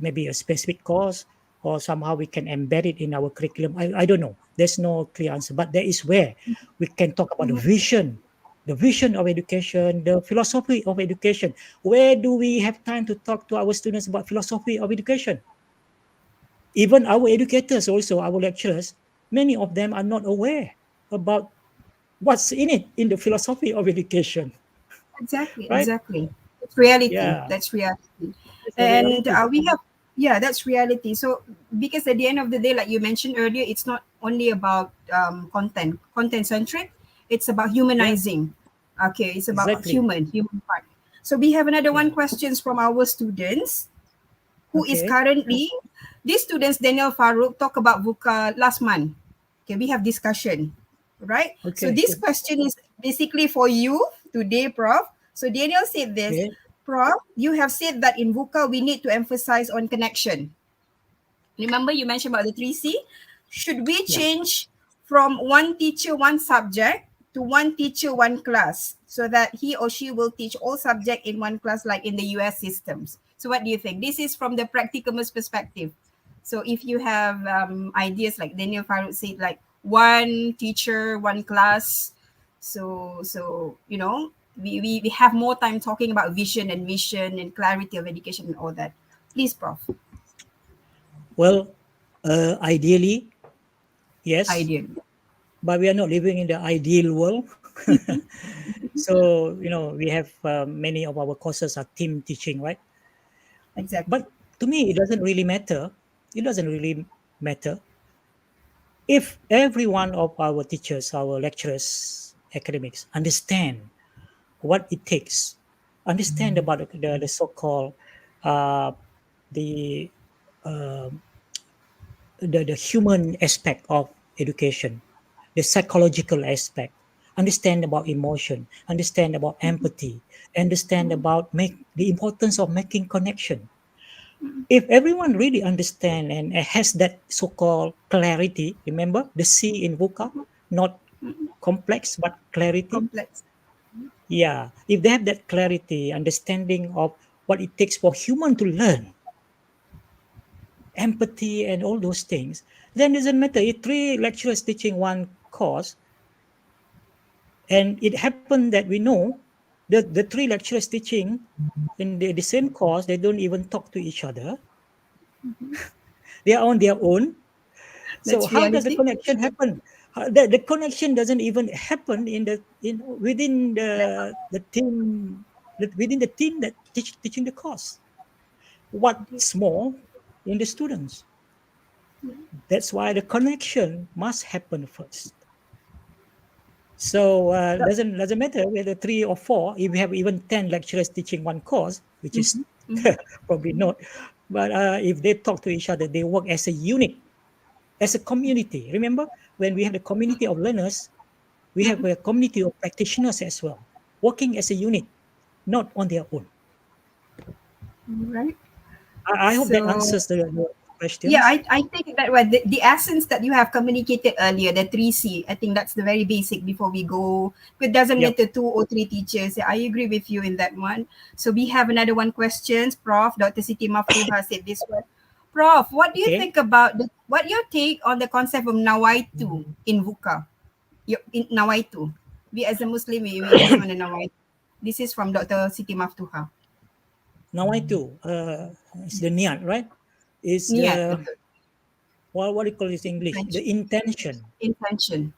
maybe a specific course or somehow we can embed it in our curriculum. I don't know. There's no clear answer, but that is where we can talk about the vision of education, the philosophy of education. Where do we have time to talk to our students about philosophy of education? Even our educators, also our lecturers, many of them are not aware about what's in it in the philosophy of education, Exactly, right? exactly. It's reality. Yeah, That's reality. it's a And reality. we have, yeah, that's reality. So, because at the end of the day, like you mentioned earlier, it's not only about content centric, it's about Yeah, humanizing. Okay, it's about exactly. human part. So, we have another one Yeah. questions from our students who is Okay. currently, these students, Daniel Farouk, talk about VUCA last month. Okay, we have discussion, right? So Okay. this question is basically for you today, Prof. So Daniel said this, Okay. Prof, you have said that in VUCA, we need to emphasize on connection. Remember you mentioned about the 3C? Should we Yeah. change from one teacher, one subject to one teacher, one class so that he or she will teach all subject in one class like in the US systems? So what do you think? This is from the practicum's perspective. So if you have ideas like Daniel Farouk said, like one teacher, one class. So we have more time talking about vision and mission and clarity of education and all that. Please, Prof. Well, ideally, yes, Ideal. but we are not living in the ideal world. So, we have many of our courses are team teaching, right? Exactly. But to me, it doesn't really matter. It doesn't really matter if every one of our teachers, our lecturers, academics understand what it takes, understand about the so-called uh, the um the human aspect of education, the psychological aspect, understand about emotion, understand about empathy, understand about make the importance of making connection. If everyone really understand and has that so-called clarity, remember the C in VUCA, not complex but clarity. Complex. Yeah, if they have that clarity, understanding of what it takes for human to learn, empathy and all those things, then it doesn't matter if 3 lecturers teaching one course, and it happened that we know the 3 lecturers teaching in the same course, they don't even talk to each other. They are on their own. So That's how does the reality. connection happen? The connection doesn't even happen in within the team, within the team that teaching the course. What's more, in the students. That's why the connection must happen first. So doesn't matter whether 3 or 4. If we have even 10 lecturers teaching one course, which is probably not, but if they talk to each other, they work as a unit, as a community. Remember, when we have the community of learners, we have a community of practitioners as well, working as a unit, not on their own. Right. I hope that So answers the yeah, questions. I think that what the essence that you have communicated earlier, the 3C, I think that's the very basic before we go. It doesn't Yep. matter 2 or 3 teachers. Yeah, I agree with you in that one. So we have another one questions. Prof. Dr. Siti Maftuha said this one. Prof, what do you Okay. think about what your take on the concept of nawaitu in VUCA? In nawaitu. We as a Muslim, we believe on the nawaitu. This is from Dr. Siti Maftuha. Now I do. It's the niat, right? It's Niat, the betul. what do you call this in English? The Intention. intention. Intention.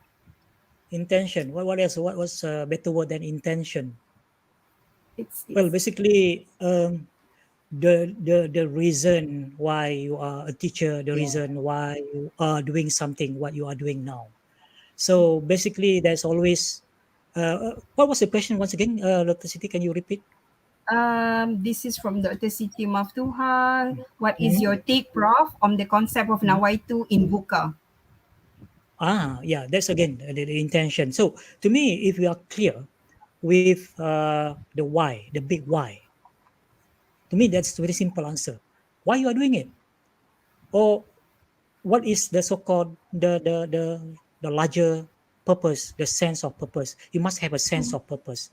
Intention. What else? What was a better word than intention? Well, It's basically, the reason why you are a teacher, the yeah. reason why you are doing something, what you are doing now. So basically, there's always. What was the question once again, Dr. Siti? Can you repeat? This is from Dr. Siti Maftuha. What is Mhm. your take, Prof, on the concept of Mhm. nawaitu in VUCA? Yeah, that's again the intention. So to me, if we are clear with the why, the big why, to me that's a very simple answer. Why you are doing it, or what is the so-called the larger purpose, the sense of purpose. You must have a sense of purpose,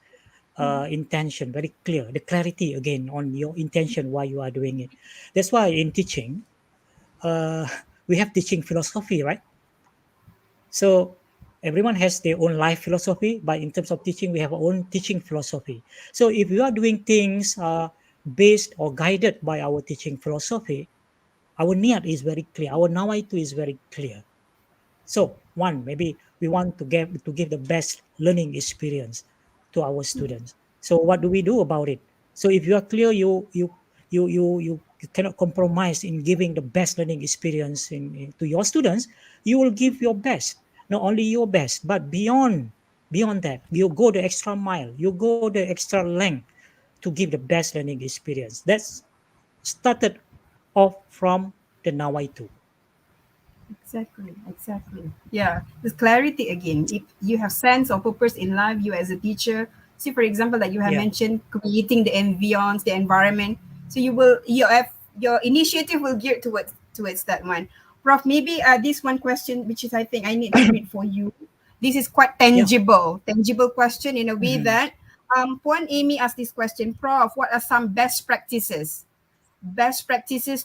intention, very clear. The clarity again on your intention why you are doing it. That's why in teaching, uh, we have teaching philosophy, right? So everyone has their own life philosophy, but in terms of teaching, we have our own teaching philosophy. So if you are doing things based or guided by our teaching philosophy, our niat is very clear. Our nawaitu is very clear. So one, maybe we want to give the best learning experience to our students. So what do we do about it? So if you are clear, you cannot compromise in giving the best learning experience to your students. You will give your best, not only your best, but beyond that, you go the extra mile, you go the extra length to give the best learning experience. That's started off from the nawaitu. Exactly, exactly. Yeah, there's clarity again. If you have sense or purpose in life, you as a teacher, see for example, like you have Yeah. mentioned, creating the ambience, the environment. So your initiative will gear towards that one. Prof, maybe this one question, which is I think I need to read for you. This is quite Yeah. tangible question in a way Mhm. that Puan Amy asked this question, Prof, what are some best practices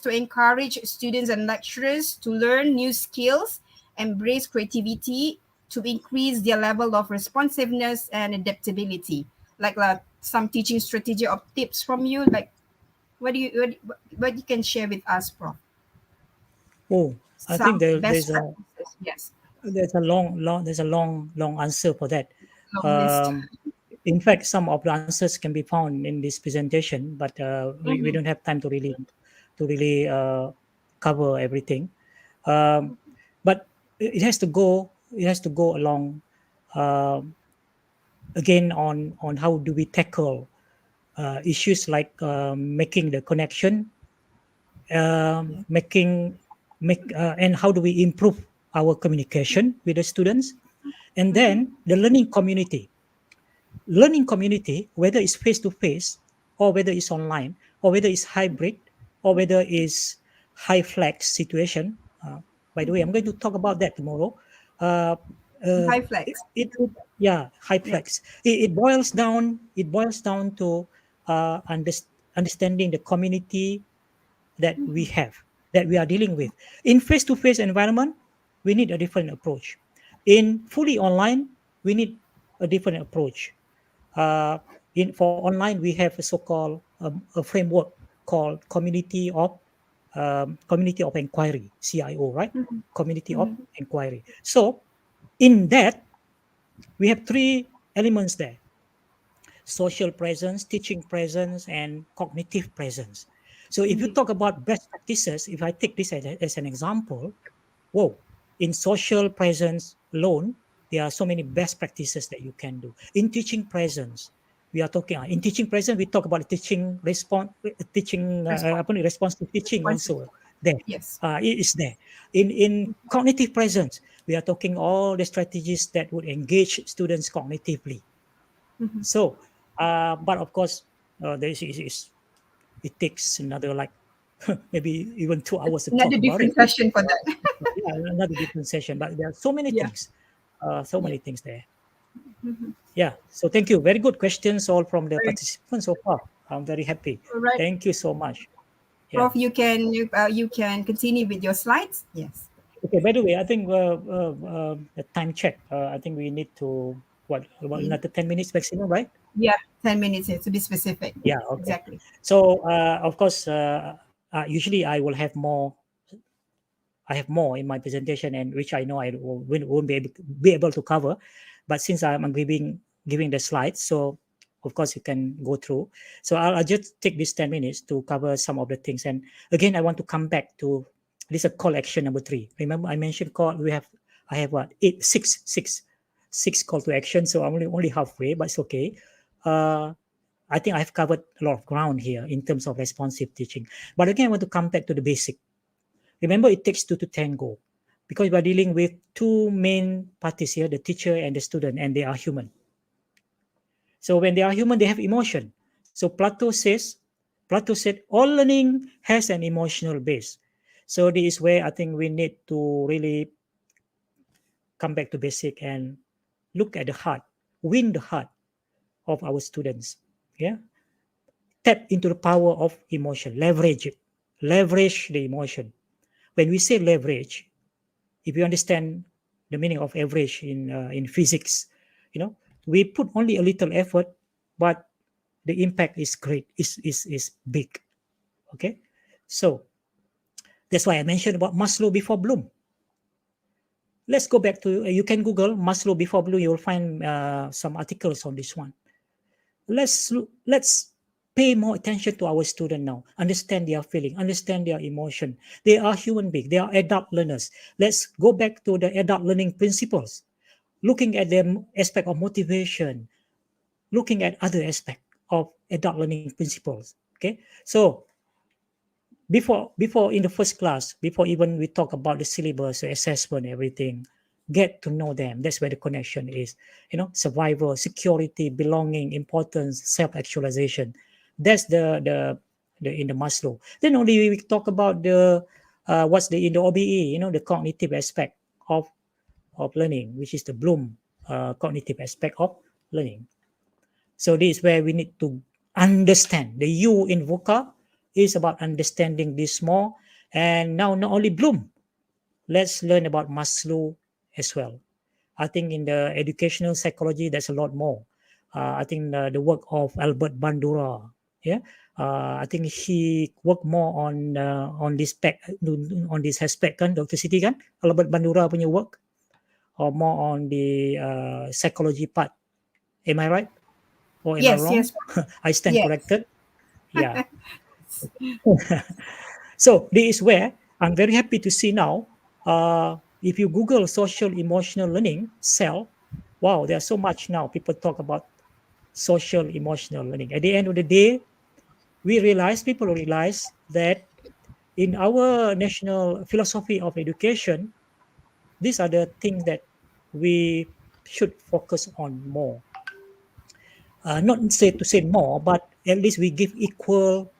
to encourage students and lecturers to learn new skills, embrace creativity, to increase their level of responsiveness and adaptability. Like some teaching strategy or tips from you. Like what you can share with us, Prof. Oh, I think Some best there's a practices. Yes, long answer for that. long list. Um, in fact, some of the answers can be found in this presentation, but we Mhm. don't have time to really cover everything. Um, but it has to go along um again on how do we tackle issues like making the connection, making make and how do we improve our communication with the students, and then the learning community, whether it's face to face or whether it's online or whether it's hybrid or whether it's high flex situation. By the way, I'm going to talk about that tomorrow. uh, uh, High it, flex. it Yeah, high plex. It boils down. It boils down to understanding the community that we have, that we are dealing with. In face-to-face environment, we need a different approach. In fully online, we need a different approach. For online, we have a so-called a framework called community of inquiry, CIO, right? Community of inquiry. So in that, we have three elements there: social presence, teaching presence, and cognitive presence. So if you Indeed. talk about best practices, if I take this as an example, whoa, in social presence alone, there are so many best practices that you can do. In teaching presence, we are talking, in teaching presence, we talk about Response. responsive teaching Responsive. also there. Yes. It is there. In cognitive presence, we are talking all the strategies that would engage students cognitively. So, but of course, it takes another like maybe even 2 hours to talk Another about different it. session for that. Yeah, another different session. But there are so many Yeah. things, Yeah. there. Yeah. So thank you. Very good questions all from the Right. participants so far. I'm very happy. All right. Thank you so much. Prof, Yeah. you can continue with your slides. Yes. Okay. By the way, I think the time check. I think we need to what about Okay. another 10 minutes maximum, right? Yeah, 10 minutes to be specific. Yeah. Okay. Exactly. So of course, usually I have more in my presentation, and which I know I won't be able to cover. But since I'm giving the slides, so of course you can go through. So I'll just take this 10 minutes to cover some of the things. And again, I want to come back to this is a call action number 3. Remember, I mentioned call. I have what six call to action. So I'm only halfway, but it's okay. I think I've covered a lot of ground here in terms of responsive teaching. But again, I want to come back to the basic. Remember, it takes two to tango because we're dealing with two main parties here, the teacher and the student, and they are human. So when they are human, they have emotion. So Plato said, all learning has an emotional base. So this is where I think we need to really come back to basic and look at the heart, win the heart of our students. Yeah. Tap into the power of emotion, leverage it, leverage the emotion. When we say leverage, if you understand the meaning of average in physics, you know, we put only a little effort, but the impact is great, is big. Okay, so that's why I mentioned about Maslow before Bloom. Let's go back to you can Google Maslow before Bloom. You will find some articles on this one. Let's pay more attention to our student now. Understand their feeling, understand their emotion. They are human beings. They are adult learners. Let's go back to the adult learning principles, looking at the aspect of motivation, looking at other aspect of adult learning principles. Okay, so before in the first class, before even we talk about the syllabus, the assessment, everything, get to know them. That's where the connection is. Survival, security, belonging, importance, self-actualization. That's the in the Maslow. Then only we talk about the what's the in the OBE, the cognitive aspect of learning, which is the Bloom cognitive aspect of learning. So this is where we need to understand. The U in VUCA is about understanding this more. And now not only Bloom, let's learn about Maslow as well. I think in the educational psychology, there's a lot more. I think the work of Albert Bandura, yeah, I think he worked more on this aspect kan, Dr. Siti kan, Albert Bandura punya work, or more on the psychology part. Am I right? Or am I Yes. wrong? Yes. I stand Yes. corrected. Yeah. So this is where I'm very happy to see now. If you Google social emotional learning cell, wow, there's so much now. People talk about social emotional learning. At the end of the day, people realize that in our national philosophy of education, these are the things that we should focus on more. Not to say more, but at least we give equal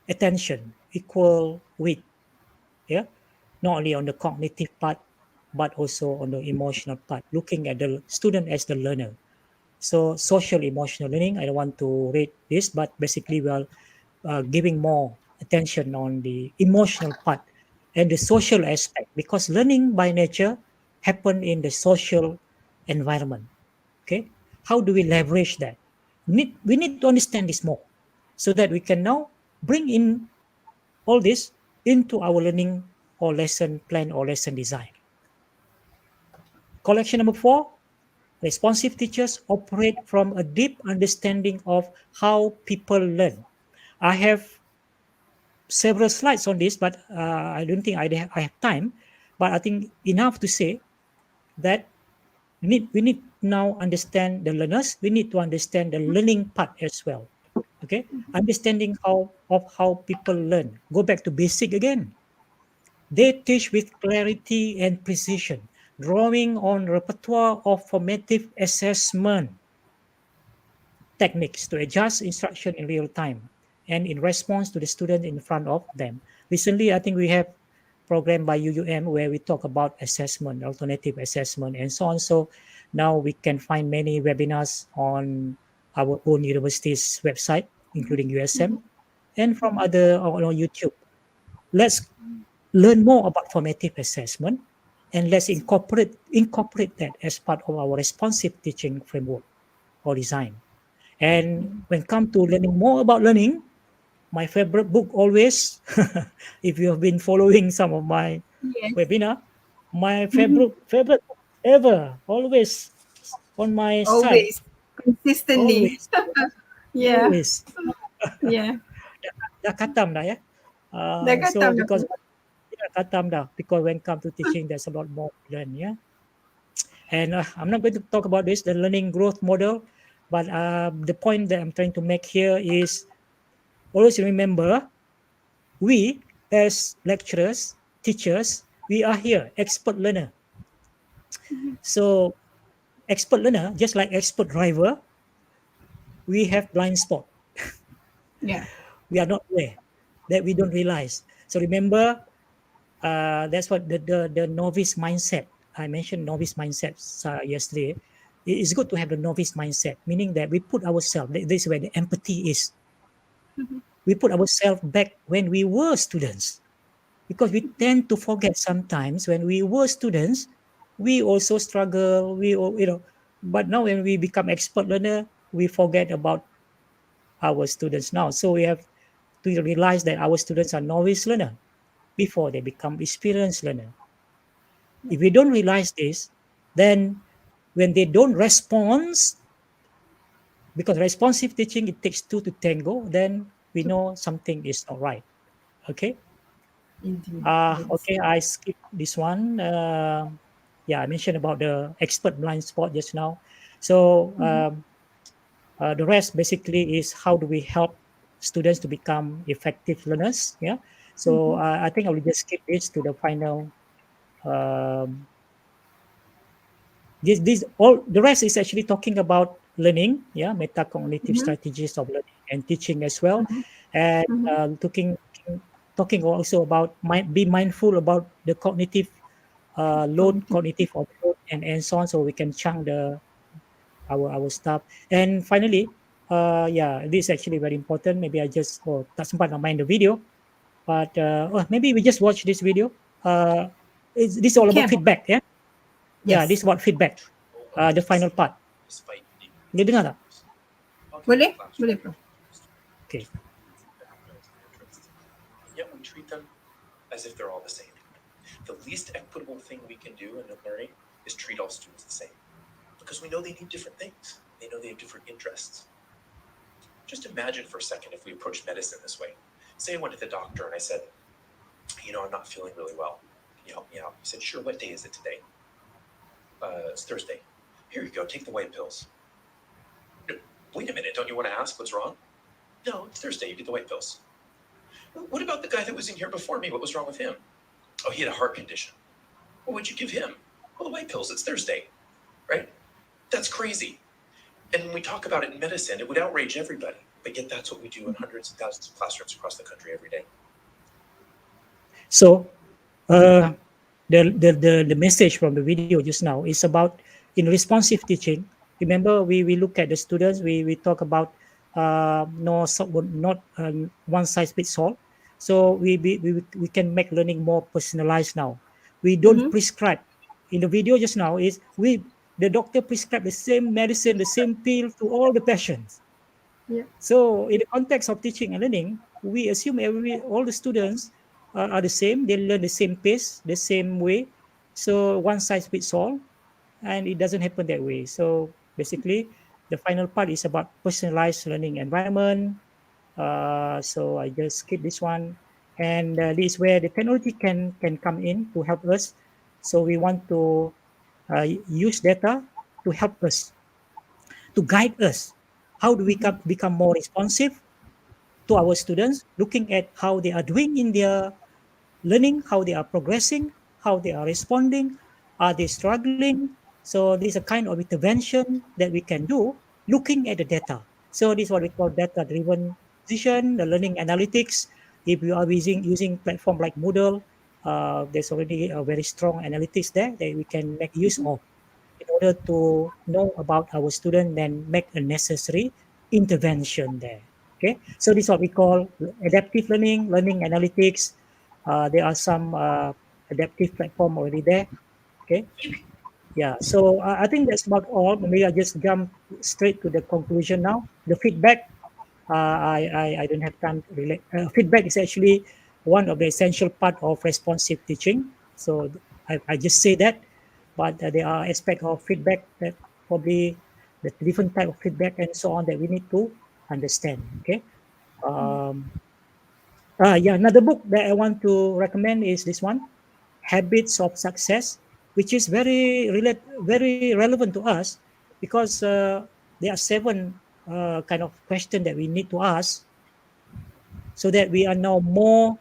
attention, equal weight. Yeah, not only on the cognitive part, but also on the emotional part, looking at the student as the learner. So social emotional learning, I don't want to read this, but basically we are giving more attention on the emotional part and the social aspect, because learning by nature happen in the social environment. Okay, how do we leverage that? We need to understand this more, so that we can now bring in all this into our learning or lesson plan or lesson design. Collection number 4: responsive teachers operate from a deep understanding of how people learn. I have several slides on this, but I don't think I have time. But I think enough to say that we need now understand the learners. We need to understand the learning part as well. Okay, understanding how people learn. Go back to basic again. They teach with clarity and precision, drawing on repertoire of formative assessment techniques to adjust instruction in real time and in response to the student in front of them. Recently, I think we have program by UUM where we talk about assessment, alternative assessment, and so on. So now we can find many webinars on our own university's website, including USM, and from other on YouTube. Let's learn more about formative assessment, and let's incorporate that as part of our responsive teaching framework or design. And when come to learning more about learning, my favorite book always, if you have been following some of my Yes. webinar, my favorite book ever, always on my side, Always, consistently. always, Yeah, always. yeah. Dah khatam dah ya. Dah So khatam dah because pun. khatam dah, because when come to teaching, there's a lot more to learn. Yeah, and I'm not going to talk about this, the learning growth model, but the point that I'm trying to make here is always remember, we as lecturers, teachers, we are here, expert learner. So expert learner, just like expert driver, we have blind spot. Yeah. We are not aware, that we don't realize. So remember, that's what the novice mindset. I mentioned novice mindset yesterday. It's good to have the novice mindset, meaning that we put ourselves, this is where the empathy is. We put ourselves back when we were students, because we tend to forget sometimes when we were students, we also struggle, but now when we become expert learner, we forget about our students now. So we have to realize that our students are novice learner before they become experienced learner. If we don't realize this, then when they don't respond, because responsive teaching, it takes two to tango, then we know something is not right. Okay. Indeed. Yes. Okay, I skipped this one. Yeah, I mentioned about the expert blind spot just now. So the rest basically is how do we help students to become effective learners? Yeah. So I think I will just skip this to the final. Um, this all the rest is actually talking about learning. Yeah, metacognitive strategies of learning and teaching as well, and talking also about be mindful about the cognitive load, Cognitive. cognitive overload, and so on, so we can chunk our stuff. And finally, yeah, this is actually very important. Maybe I just tak sempat nak main the video, but maybe we just watch this video. This is all about Can. feedback. Yeah, yeah, this Yes. is about feedback. The final part. Dia dengar tak? Boleh? Boleh, Prof. Okay. Yet we treat them as if they're all the same. The least equitable thing we can do in learning is treat all students the same, because we know they need different things. They know they have different interests. Just imagine for a second if we approach medicine this way. Say I went to the doctor and I said, I'm not feeling really well. Can you help me out? He said, sure, what day is it today? It's Thursday. Here you go, take the white pills. Wait a minute, don't you want to ask what's wrong? No, it's Thursday, you get the white pills. What about the guy that was in here before me? What was wrong with him? Oh, he had a heart condition. Well, what'd you give him? Well, the white pills, it's Thursday, right? That's crazy. And when we talk about it in medicine, it would outrage everybody. But yet that's what we do in hundreds of thousands of classrooms across the country every day. So the message from the video just now is about in responsive teaching. Remember, we look at the students. We talk about no not one size fits all. So we can make learning more personalized now. We don't Mm-hmm. prescribe. In the video just now is the doctor prescribe the same medicine, the same pill to all the patients. Yeah. So in the context of teaching and learning, we assume all the students are the same. They learn the same pace, the same way. So one size fits all, and it doesn't happen that way. So basically, the final part is about personalized learning environment. So I just skip this one, and this is where the technology can come in to help us. So we want to use data to help us, to guide us. How do we become more responsive to our students, looking at how they are doing in their learning, how they are progressing, how they are responding, are they struggling? So this is a kind of intervention that we can do looking at the data. So this is what we call data-driven decision, the learning analytics. If you are using platform like Moodle, there's already a very strong analytics there that we can make use of in order to know about our student, then make a necessary intervention there. Okay, so this is what we call adaptive learning, learning analytics. There are some adaptive platform already there. Okay, yeah. So I think that's about all. Maybe I just jump straight to the conclusion now. The feedback. I don't have time to relate. Feedback is actually one of the essential part of responsive teaching. So I just say that, but there are aspects of feedback that probably the different type of feedback and so on that we need to understand. Okay. Um, yeah, another book that I want to recommend is this one, Habits of Success, which is very relevant to us because there are seven kind of question that we need to ask so that we are now more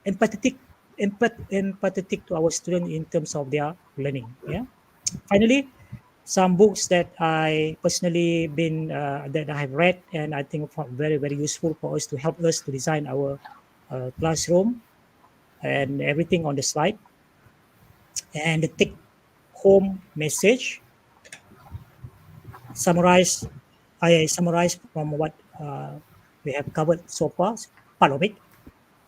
empathetic empathetic to our student in terms of their learning. Yeah. Finally, some books that I personally been that I have read and I think very useful for us to help us to design our classroom and everything on the slide. And the take home message summarize I summarize from what we have covered so far, part of it.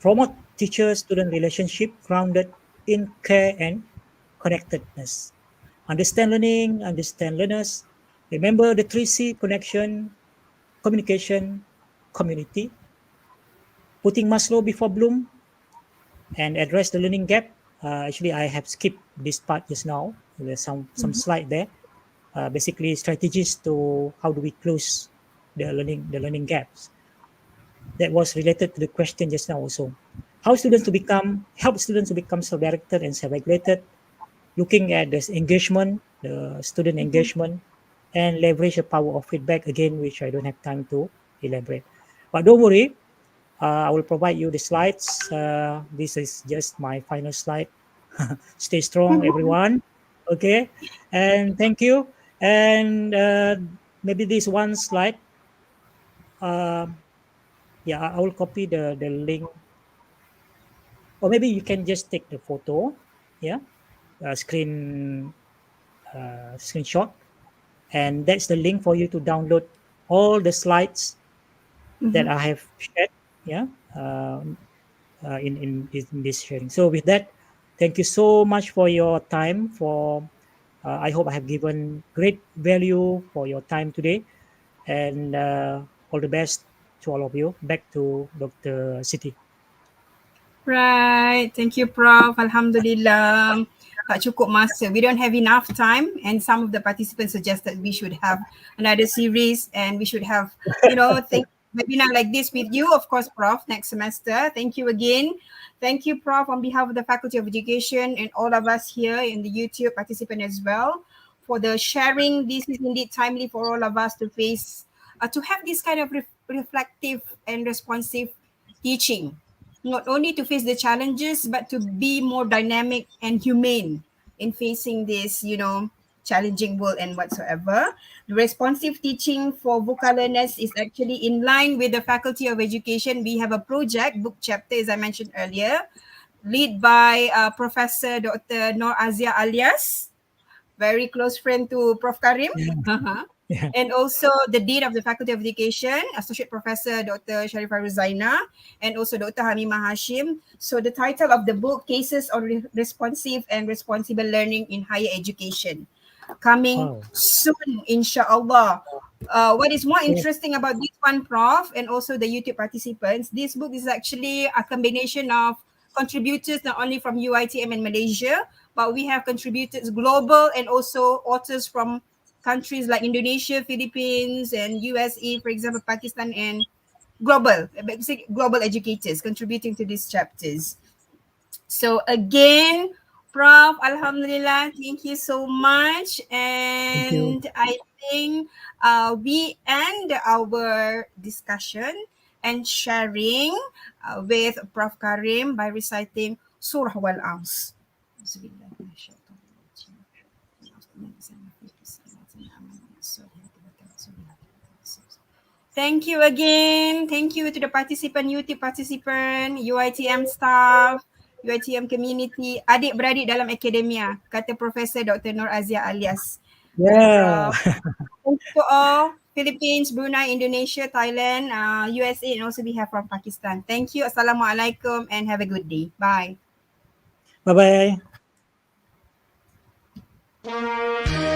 Promote teacher-student relationship grounded in care and connectedness. Understand learning, understand learners. Remember the 3C: connection, communication, community. Putting Maslow before Bloom and address the learning gap. Actually, I have skipped this part just now. There's some slide there. Basically, strategies to how do we close the learning gaps. That was related to the question just now also. How students to become help students to become self-directed and self-regulated, looking at this engagement, the student engagement, and leverage the power of feedback again, which I don't have time to elaborate. But don't worry, I will provide you the slides. This is just my final slide. Stay strong, everyone. Okay, and thank you. And maybe this one slide. Um, yeah, I will copy the link, or maybe you can just take the photo. Yeah, screenshot, and that's the link for you to download all the slides that I have shared. Yeah, in this sharing. So with that, thank you so much for your time. I hope I have given great value for your time today, and all the best to all of you. Back to Dr. Siti. Right. Thank you, Prof. Alhamdulillah. Tak cukup masa. We don't have enough time, and some of the participants suggested we should have another series and we should have, webinar like this with you, of course, Prof, next semester. Thank you again. Thank you, Prof, on behalf of the Faculty of Education and all of us here in the YouTube participant as well for the sharing. This is indeed timely for all of us to to have this kind of reflective and responsive teaching, not only to face the challenges, but to be more dynamic and humane in facing this, challenging world and whatsoever. The responsive teaching for VUCA learners is actually in line with the Faculty of Education. We have a project, book chapter, as I mentioned earlier, lead by Professor Dr. Noor Azia Alias, very close friend to Prof. Karim. Yeah. And also the Dean of the Faculty of Education, Associate Professor Dr. Sharifah Ruzaina, and also Dr. Hamimah Hashim. So the title of the book, Cases on Responsive and Responsible Learning in Higher Education, coming Wow. soon, inshallah. What is more Yeah. interesting about this one, Prof, and also the YouTube participants, this book is actually a combination of contributors not only from UITM and Malaysia, but we have contributors global and also authors from countries like Indonesia, Philippines, and USA, for example, Pakistan, and global, basically global educators contributing to these chapters. So again, Prof, Alhamdulillah, thank you so much. Thank you. And I think we end our discussion and sharing with Prof Karim by reciting Surah Wal-Ams. Thank you again. Thank you to the participant, YouTube participant, UITM staff, UITM community, adik-beradik dalam akademia, kata Profesor Dr. Noor Azia Alias. Yeah. Thank you to all, Philippines, Brunei, Indonesia, Thailand, USA, and also we have from Pakistan. Thank you. Assalamualaikum and have a good day. Bye. Bye-bye. Bye.